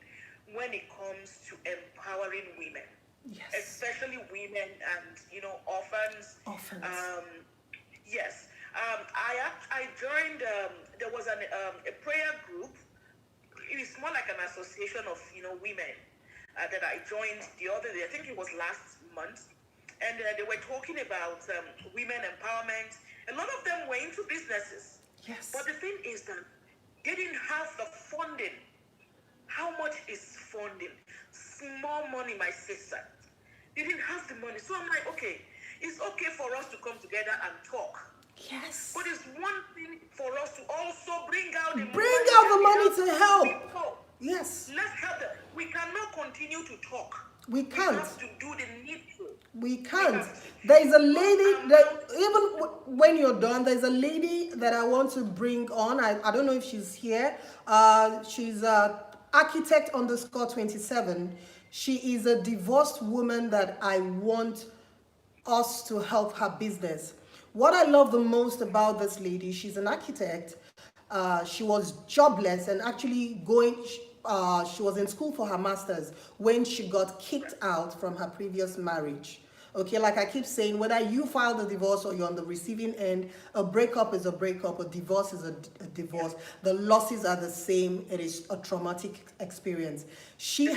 when it comes to empowering women. Yes. Especially women and, orphans. Orphans. Yes. I joined, there was a prayer group. It's more like an association of, women that I joined the other day. I think it was last month. And they were talking about women empowerment. A lot of them were into businesses. Yes. But the thing is that they didn't have the funding. How much is funding? Small money, my sister. They didn't have the money. So I'm like, okay, it's okay for us to come together and talk. Yes. But it's one thing for us to also bring out the money to help. People. Yes. Let's help them. We cannot continue to talk. We can't. We have to do the needful. We can't. There's a lady that, even when you're done, there's a lady that I want to bring on. I don't know if she's here. She's architect _ 27. She is a divorced woman that I want us to help her business. What I love the most about this lady, she's an architect. She was jobless and actually she was in school for her master's when she got kicked out from her previous marriage. Okay, like I keep saying, whether you file the divorce or you're on the receiving end, a breakup is a breakup, a divorce is a divorce. The losses are the same. It is a traumatic experience. She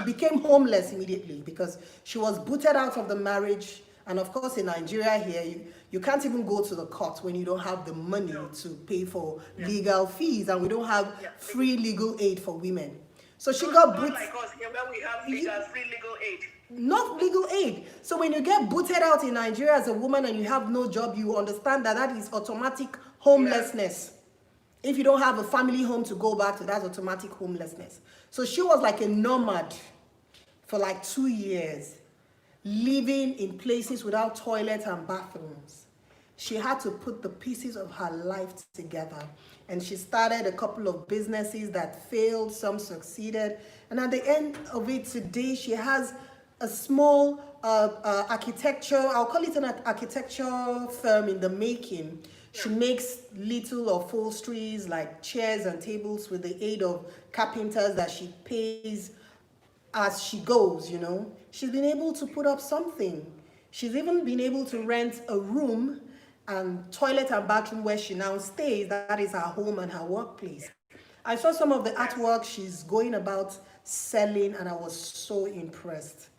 became homeless immediately because she was booted out of the marriage. And of course, in Nigeria here, you can't even go to the court when you don't have the money to pay for legal fees, and we don't have free legal aid for women. So she got booted. Not like us here where we have free legal aid. Not legal aid. So when you get booted out in Nigeria as a woman and you have no job, you understand that is automatic homelessness. If you don't have a family home to go back to, that's automatic homelessness. So she was like a nomad for like 2 years, living in places without toilets and bathrooms. She had to put the pieces of her life together. And she started a couple of businesses that failed, some succeeded. And at the end of it today, she has a small architecture, I'll call it an architecture firm in the making. She makes little upholsteries like chairs and tables with the aid of carpenters that she pays as she goes, you know. She's been able to put up something. She's even been able to rent a room and toilet and bathroom where she now stays. That is her home and her workplace. I saw some of the artwork she's going about selling, and I was so impressed.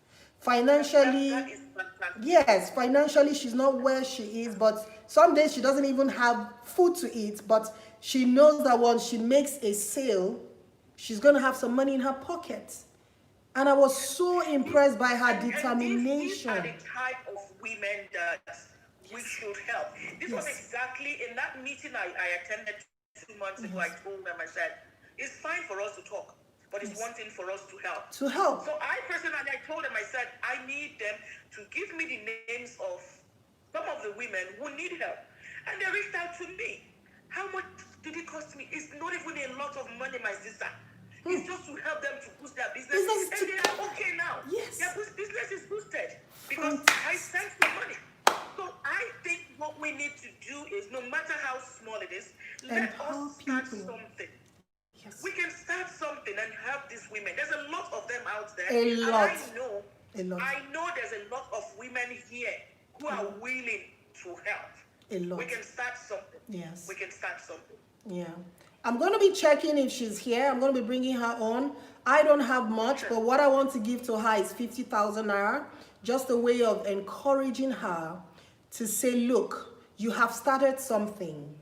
Financially, That is fantastic. yes, financially she's not where she is, but some days she doesn't even have food to eat, but she knows that once she makes a sale, she's going to have some money in her pocket. And I was so impressed by her And these are determination. the type of women that we should help. This was Yes. exactly in that meeting I attended 2 months ago. I told them, I said, it's fine for us to talk, but it's one thing for us to help. To help. So I personally, I told them, I said, I need them to give me the names of some of the women who need help. And they reached out to me. How much did it cost me? It's not even a lot of money, my sister. It's just to help them to boost their business. Business And to- they are okay now. Yes. Their business is boosted because I sent the money. So I think what we need to do is, no matter how small it is, let Empower us start people. something. Yes. We can start something and help these women. There's a lot of them out there. A lot. And A lot. I know there's a lot of women here who are willing to help. A lot. We can start something. Yes. We can start something. Yeah. I'm going to be checking if she's here. I'm going to be bringing her on. I don't have much, but what I want to give to her is 50,000 naira. Just a way of encouraging her to say, look, you have started something.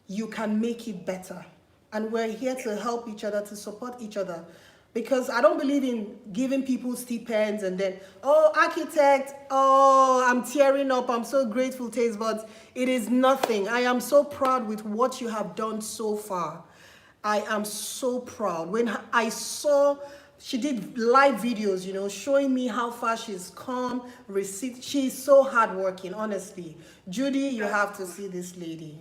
You can make it better. And we're here to help each other, to support each other. Because I don't believe in giving people stipends and then, oh, architect, oh, I'm tearing up. I'm so grateful, Tastebudz. It is nothing. I am so proud with what you have done so far. I am so proud. When I saw, she did live videos, you know, showing me how far she's come, she's so hardworking, honestly. Judy, you have to see this lady.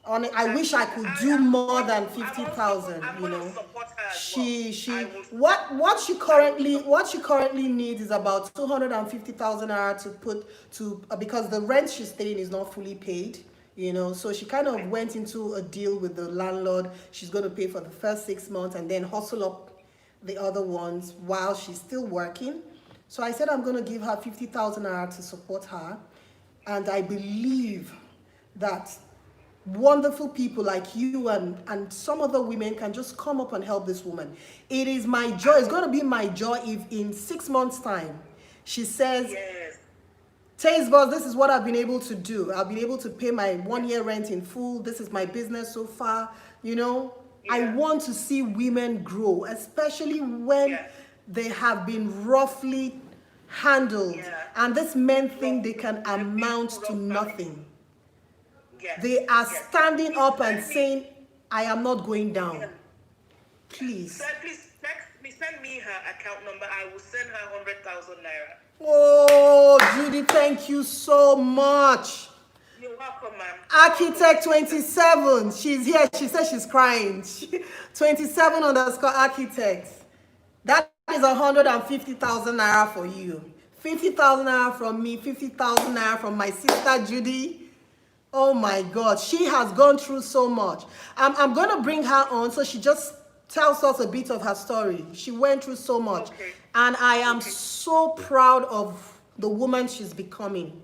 I wish I could do more than 50,000, you know. What she currently needs is about 250,000 naira to put to, because the rent she's staying is not fully paid, you know. So she kind of went into a deal with the landlord. She's going to pay for the first 6 months and then hustle up the other ones while she's still working. So I said I'm going to give her 50,000 naira to support her, and I believe that wonderful people like you and some other women can just come up and help this woman. It is my joy. It's going to be my joy if in 6 months' time she says, Yes. Tastebudz, this is what I've been able to do. I've been able to pay my 1 year rent in full. This is my business so far. You know, I Yeah. want to see women grow, especially when Yeah. they have been roughly handled. Yeah. And this men think they can amount to nothing. Yes. They are Yes. standing up Please and send me- saying, I am not going down. Please. Sir, please send me her account number. I will send her 100,000 naira. Oh, Judy, thank you so much. You're welcome, ma'am. Architect 27, she's here. She says she's crying. 27 underscore architect. That is 150,000 naira for you. 50,000 naira from me, 50,000 naira from my sister Judy. Oh my God, she has gone through so much. I'm going to bring her on so she just tells us a bit of her story. She went through so much. Okay. And I am so proud of the woman she's becoming.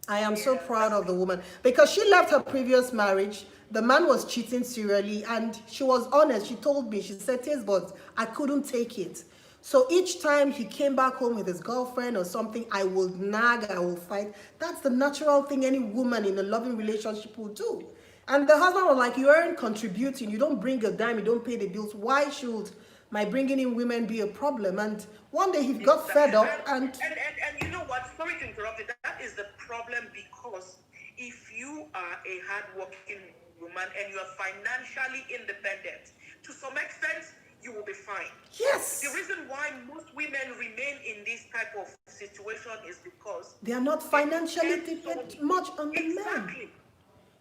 I am so proud of the woman because she left her previous marriage. The man was cheating serially and she was honest. She told me, she said, Tastebudz, I couldn't take it. So each time he came back home with his girlfriend or something, I will nag, I will fight. That's the natural thing any woman in a loving relationship will do. And the husband was like, you aren't contributing, you don't bring a dime, you don't pay the bills. Why should my bringing in women be a problem? And one day he got fed up and you know what? Sorry to interrupt you. That is the problem, because if you are a hardworking woman and you are financially independent, to some extent, you will be fine. yes, The reason why most women remain in this type of situation is because they are not financially dependent much on the men. exactly.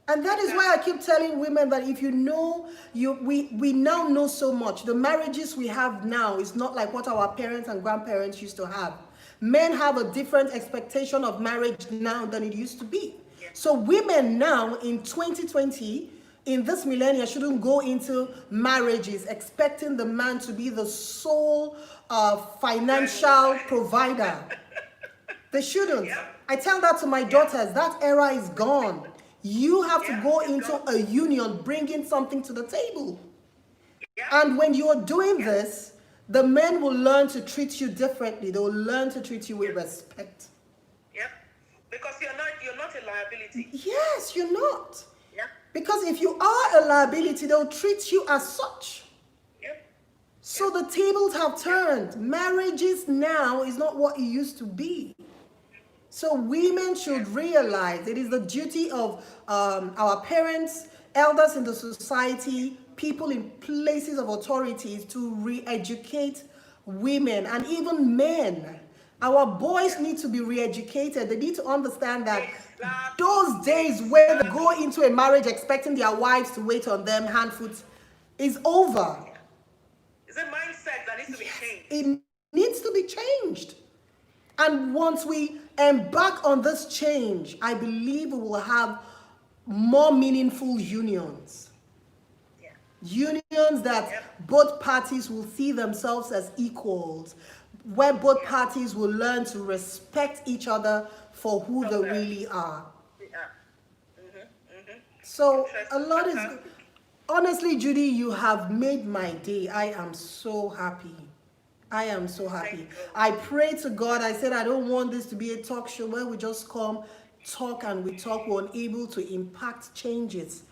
And that is why I keep telling women that if you know, we now know so much. The marriages we have now is not like what our parents and grandparents used to have. Men have a different expectation of marriage now than it used to be. Yes. So women now in 2020, in this millennia shouldn't go into marriages expecting the man to be the sole financial provider. They shouldn't. Yep. I tell that to my daughters. That era is gone. You have to go into a union, bringing something to the table. And when you're doing this, the men will learn to treat you differently. They will learn to treat you with respect. Yep. Because you're not a liability. Yes, you're not. Yeah. Because if you are a liability, they'll treat you as such. Yep. So the tables have turned. Marriages now is not what it used to be. So women should realize it is the duty of our parents, elders in the society, people in places of authorities to re-educate women and even men. Our boys need to be re-educated. They need to understand that those days where they go into a marriage expecting their wives to wait on them, hand, foot, is over. It's a mindset that needs to be changed. It needs to be changed. And once we embark on this change, I believe we will have more meaningful unions. Yeah. Unions that both parties will see themselves as equals, where both parties will learn to respect each other for who they really are. So a lot is good. Honestly, Judy, you have made my day. I am so happy. I am so happy. I pray to God. I said I don't want this to be a talk show where we just come, talk, and we talk. We're unable to impact changes.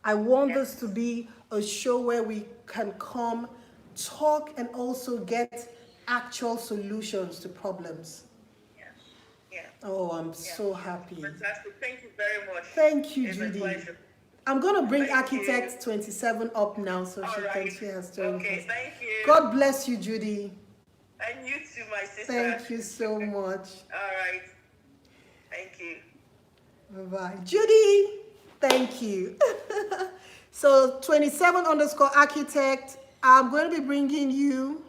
I want this to be a show where we can come, talk, and also get actual solutions to problems. Yeah. Yeah. Oh, I'm so happy. Fantastic. Thank you very much. Thank you, It's Judy. a pleasure. I'm going to bring Thank Architect 27 up now so she can share her story. Okay, thank you. God bless you, Judy. And you too, my sister. Thank you so much. All right. Thank you. Bye-bye. Judy, thank you. So 27_architect, I'm going to be bringing you,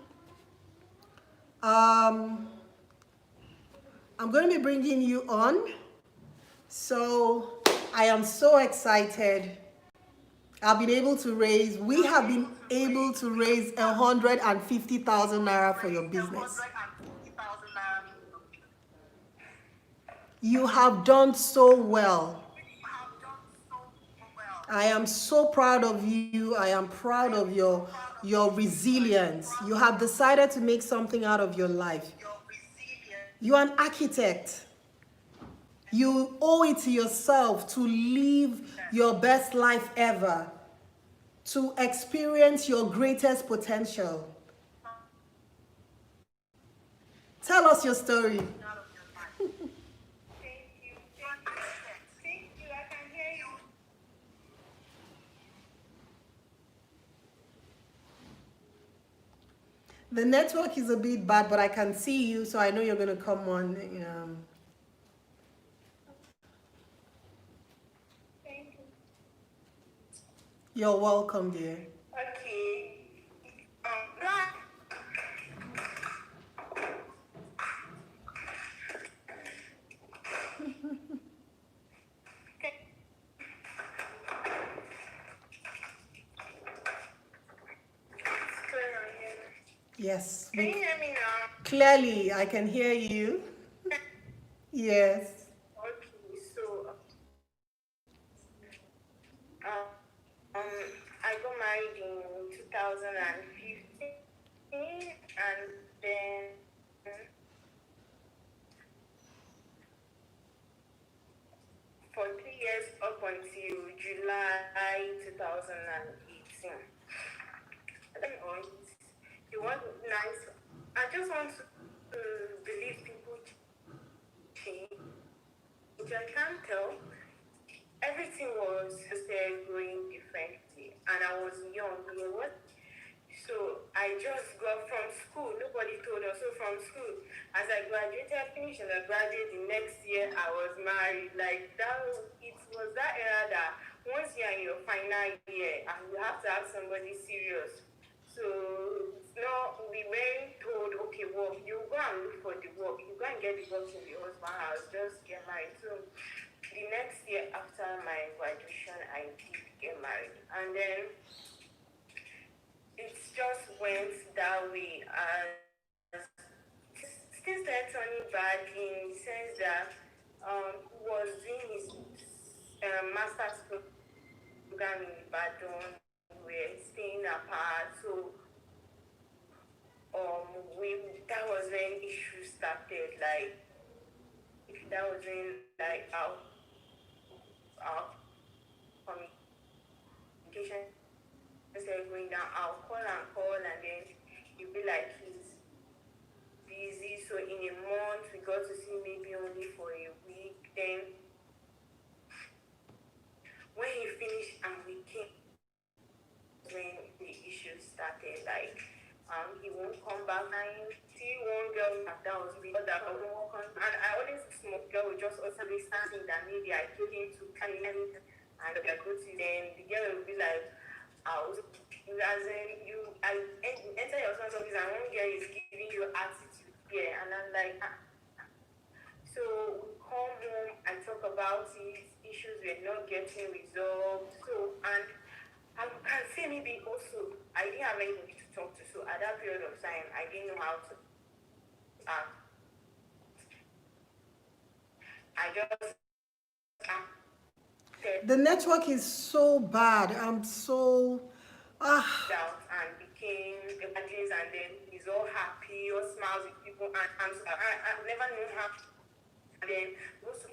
I'm going to be bringing you on. So I am so excited. I've been able to raise, we have been able to raise 150,000 naira for your business. You have done so well. I am so proud of you. I am proud of your resilience. You have decided to make something out of your life. You are an architect. You owe it to yourself to live your best life ever, to experience your greatest potential. Tell us your story. Thank you. Thank you. I can hear you. The network is a bit bad, but I can see you, so I know you're going to come on. Thank you. You're welcome, dear. Okay. Yes. Can you hear me now? Clearly, I can hear you. Yes. Okay, so I got married in 2015, and then for 3 years up until July 2018. You want nice? I just want to believe people change. I can't tell. Everything was just going differently, and I was young. You know what? So I just got from school. Nobody told us. So from school, as I graduated, finished, and I graduated the next year, I was married. Like that, it was that era that once you're in your final year, and you have to have somebody serious. So no, we weren't told, okay, well, you go and look for the work. You go and get the work in the husband's house. Just get married. So the next year after my graduation, I did get married. And then it just went that way as things started turning bad in the sense that he was doing his master's program in Ibadan. We were staying apart, so that was when issues started. Like that was when like our communication started going down. I'll call and then he'll be like he's busy. So in a month we got to see maybe only for a week. Then when he finished and we came, when the issues started, like he won't come back. And see one girl that was because that I won't work on, and I always smoke girl would just also be something that maybe I took him to carry and I go to then the girl will be like, I was as in I enter your son's office and one girl is giving you attitude, yeah, and I'm like so we come home and talk about it, issues were not getting resolved. So and I can say maybe also I didn't have anybody to talk to. So at that period of time I didn't know how to act. I just The network is so bad. I'm so out and became evangelist, and then he's all happy, all smiles with people, and I've never known how. And then also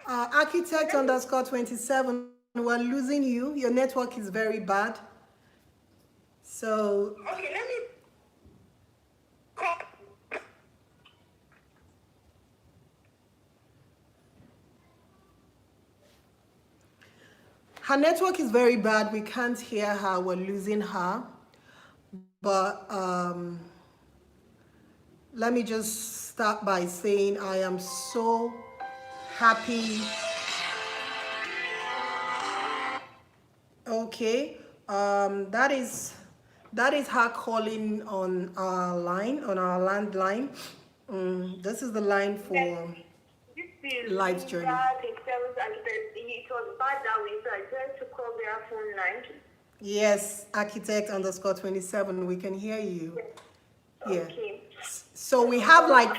architect underscore 27. We're losing you. Your network is very bad. So okay, let me call. her network is very bad. We can't hear her. We're losing her. But let me just start by saying I am so happy. Okay, that is her calling on our line, on our landline. This is the line for Life's Journey. It was bad that way, so I tried to call their phone line. Yes, architect underscore 27. We can hear you. Yeah. Okay. So we have like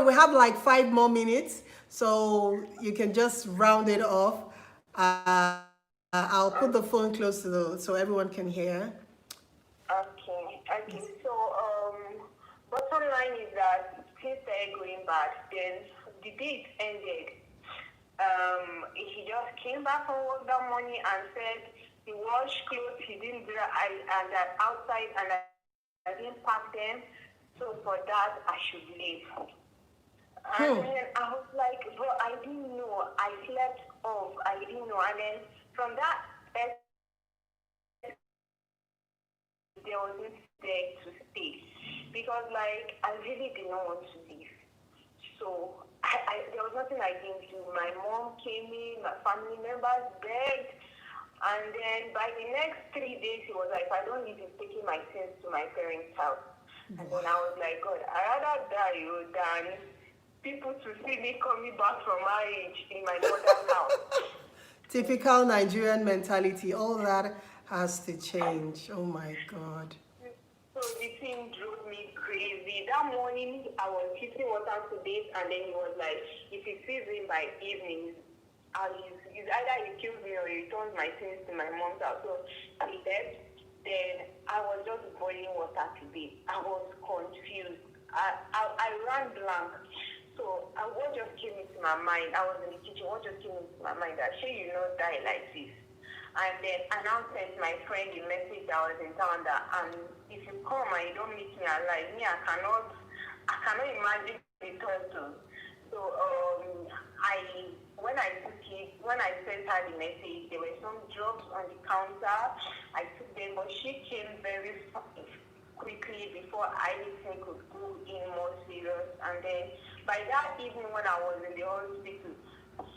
we have like 5 more minutes, so you can just round it off. I'll put the phone close to so everyone can hear. Okay. So bottom line is that things started going bad. Then the date ended. He just came back from work that morning and said he washed clothes, he didn't dry and that outside, and I didn't pack them. So for that I should leave. And then I was like, but I didn't know. I slept off. I didn't know. And then from that, there was this there to stay. Because, like, I really did not want to leave. So, there was nothing I didn't do. My mom came in, my family members begged. And then by the next 3 days, he was like, if I don't leave, he's taking my sins to my parents' house. And then I was like, God, I'd rather die than people to see me coming back from marriage in my mother's house. Typical Nigerian mentality. All that has to change. Oh my God. So the thing drove me crazy. That morning, I was kissing water to bathe, and then he was like, if he sees him by evening, it's either he kills me or he returns my things to my mom's house. So he left. Then I was just boiling water to bathe. I was confused. I ran blank. So what just came into my mind, I was in the kitchen, what just came into my mind that she not die like this. And then I now sent my friend a message that I was in town that if you come and you don't meet me alive, I cannot imagine the turtle. So when I sent her the message, there were some drugs on the counter. I took them, but she came very quickly before anything could go in more serious. And then by that evening when I was in the hospital,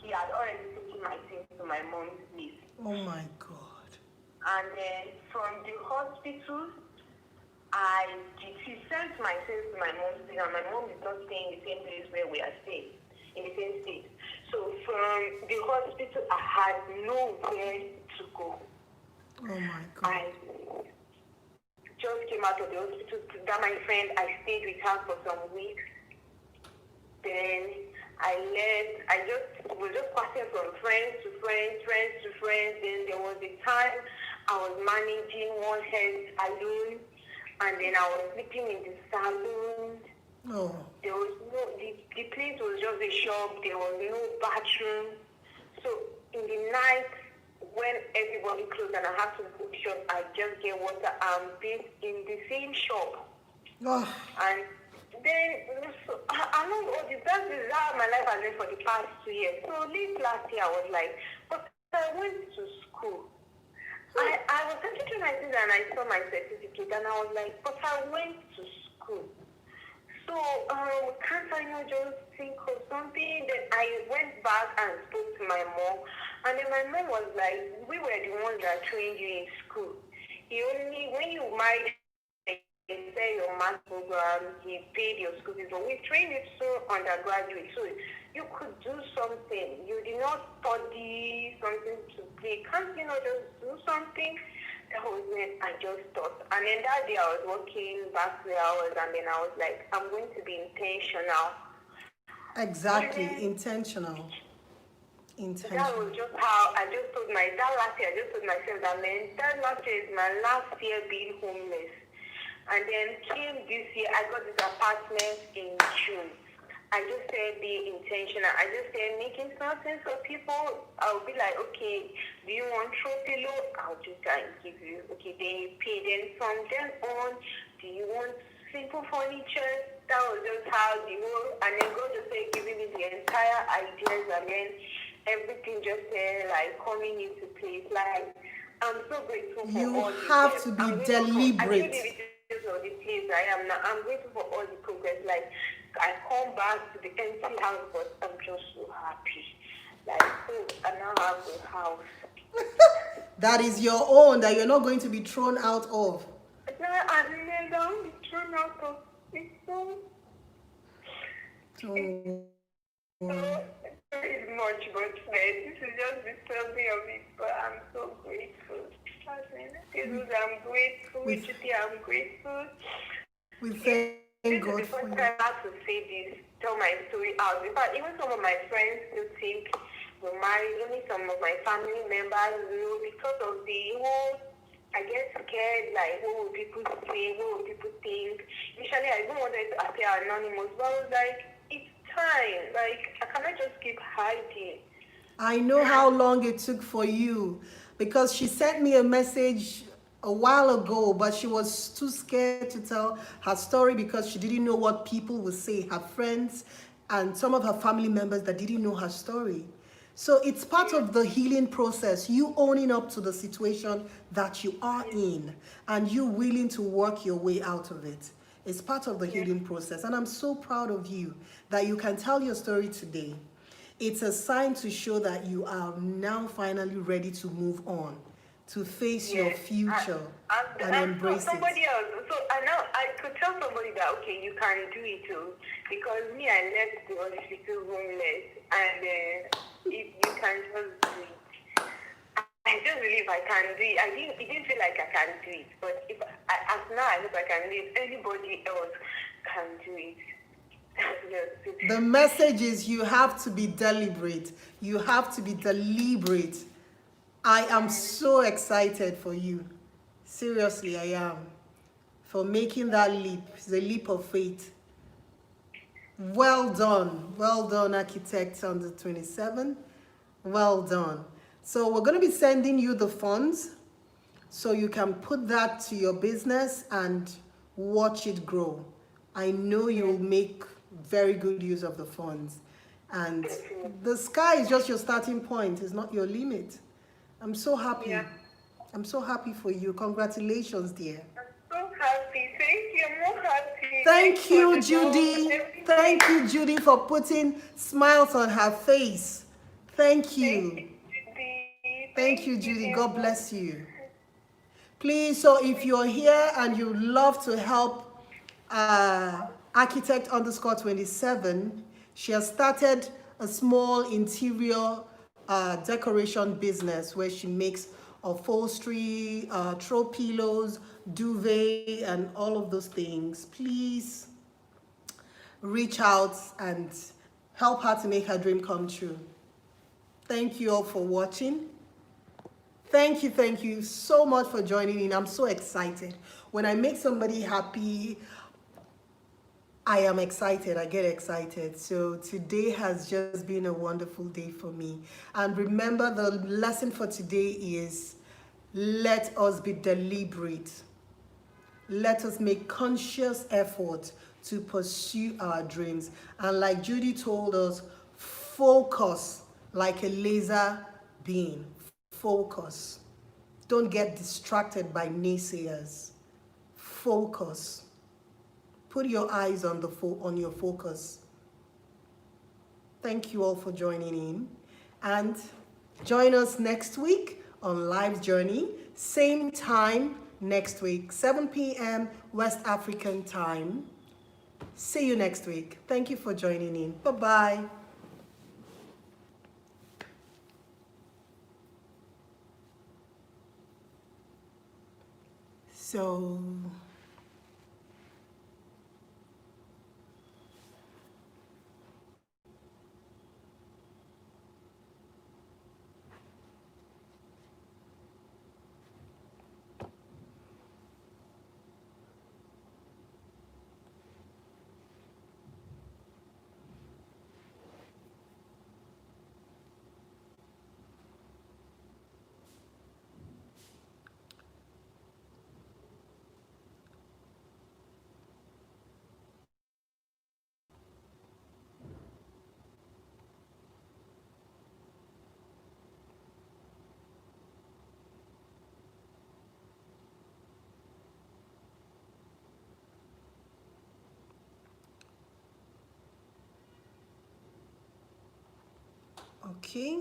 he had already taken my things to my mom's place. Oh my God. And then from the hospital, she sent my things to my mom's place, and my mom is not staying in the same place where we are staying, in the same state. So from the hospital, I had nowhere to go. Oh my God. I just came out of the hospital. That my friend, I stayed with her for some weeks. Then I left. I was just passing from friends to friends, friends to friends. Then there was a time I was managing one head alone, and then I was sleeping in the salon. Oh. There was the place was just a shop. There was no bathroom. So in the night, when everybody closed and I had to go shop, I just get water and bathe in the same shop. Oh. And then I know all this. That is how my life has been for the past 2 years. So late last year, I was like, but I went to school. I was talking to my sister and I saw my certificate and I was like, but I went to school. So can't I just think of something? Then I went back and spoke to my mom. And then my mom was like, we were the ones that trained you in school. When you married, they say your math program, he paid your school fees, but we trained you so undergraduate, so you could do something. You did not study something to play. Can't you not just do something? That was it. I just thought. And then that day I was working back 3 hours, and then I was like, I'm going to be intentional. Exactly, intentional. That was just how I just told that last year I just told myself that, man, that last year is my last year being homeless. And then came this year, I got this apartment in June. I just said be intentional. I just said making something for people. I'll be like, okay, do you want throw pillow? I'll just try and give you. Okay, then you pay. Then from then on, do you want simple furniture? That was just how the whole, and then God just said giving me the entire ideas, and then everything just like coming into place. Like, I'm so grateful for all You have to be deliberate. of the place I am now. I'm grateful for all the progress. Like, I come back to the empty house, but I'm just so happy. Like, oh, I now have a house. That is your own, that you're not going to be thrown out of. No, I remember I'll be thrown out of it. So very much, but this is just the story of it. But I'm so grateful. I'm grateful. Judy, I'm grateful. We thank God This is the for first you. time I have to say this, tell my story out. In fact, even some of my friends still think we're married. Only some of my family members know because of the whole. I get scared, like, what will people say? What will people think? Initially, I didn't want to appear anonymous, but I was like, it's time. Like, I cannot just keep hiding. I know how long it took for you, because she sent me a message a while ago, but she was too scared to tell her story because she didn't know what people would say, her friends and some of her family members that didn't know her story. So it's part of the healing process, you owning up to the situation that you are in and you willing to work your way out of it. It's part of the healing process. And I'm so proud of you that you can tell your story today. It's a sign to show that you are now finally ready to move on, to face your future and embrace somebody it. else. So I could tell somebody that, okay, you can do it too. Because me, I left the hospital homeless, and if you can just do it. I just believe I can do it. It didn't feel like I can do it. But as now I look, I can do it. Anybody else can do it. The message is you have to be deliberate. You have to be deliberate. I am so excited for you. Seriously, I am. For making that leap. It's a leap of faith. Well done. Well done, architect on the 27th. Well done. So we're going to be sending you the funds so you can put that to your business and watch it grow. I know you'll make very good use of the funds. And the sky is just your starting point. It's not your limit. I'm so happy. Yeah. I'm so happy for you. Congratulations, dear. I'm so happy. Thank you. I'm more happy. Thank you, Judy. Thank you, Judy, for putting smiles on her face. Thank you. Thank you, Judy. God bless you. Please, so if you're here and you love to help architect _27, she has started a small interior decoration business where she makes upholstery, throw pillows, duvet, and all of those things, please reach out and help her to make her dream come true. Thank you all for watching. Thank you so much for joining in. I'm so excited. When I make somebody happy, I am excited. I get excited. So today has just been a wonderful day for me. And remember, the lesson for today is let us be deliberate. Let us make conscious effort to pursue our dreams. And like Judy told us, focus like a laser beam. Focus. Don't get distracted by naysayers. Focus. Put your eyes on your focus. Thank you all for joining in. And join us next week on Life's Journey. Same time next week, 7 p.m. West African time. See you next week. Thank you for joining in. Bye-bye. So... Okay.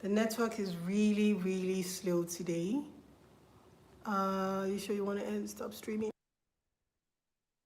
The network is really slow today. You sure you want to stop streaming?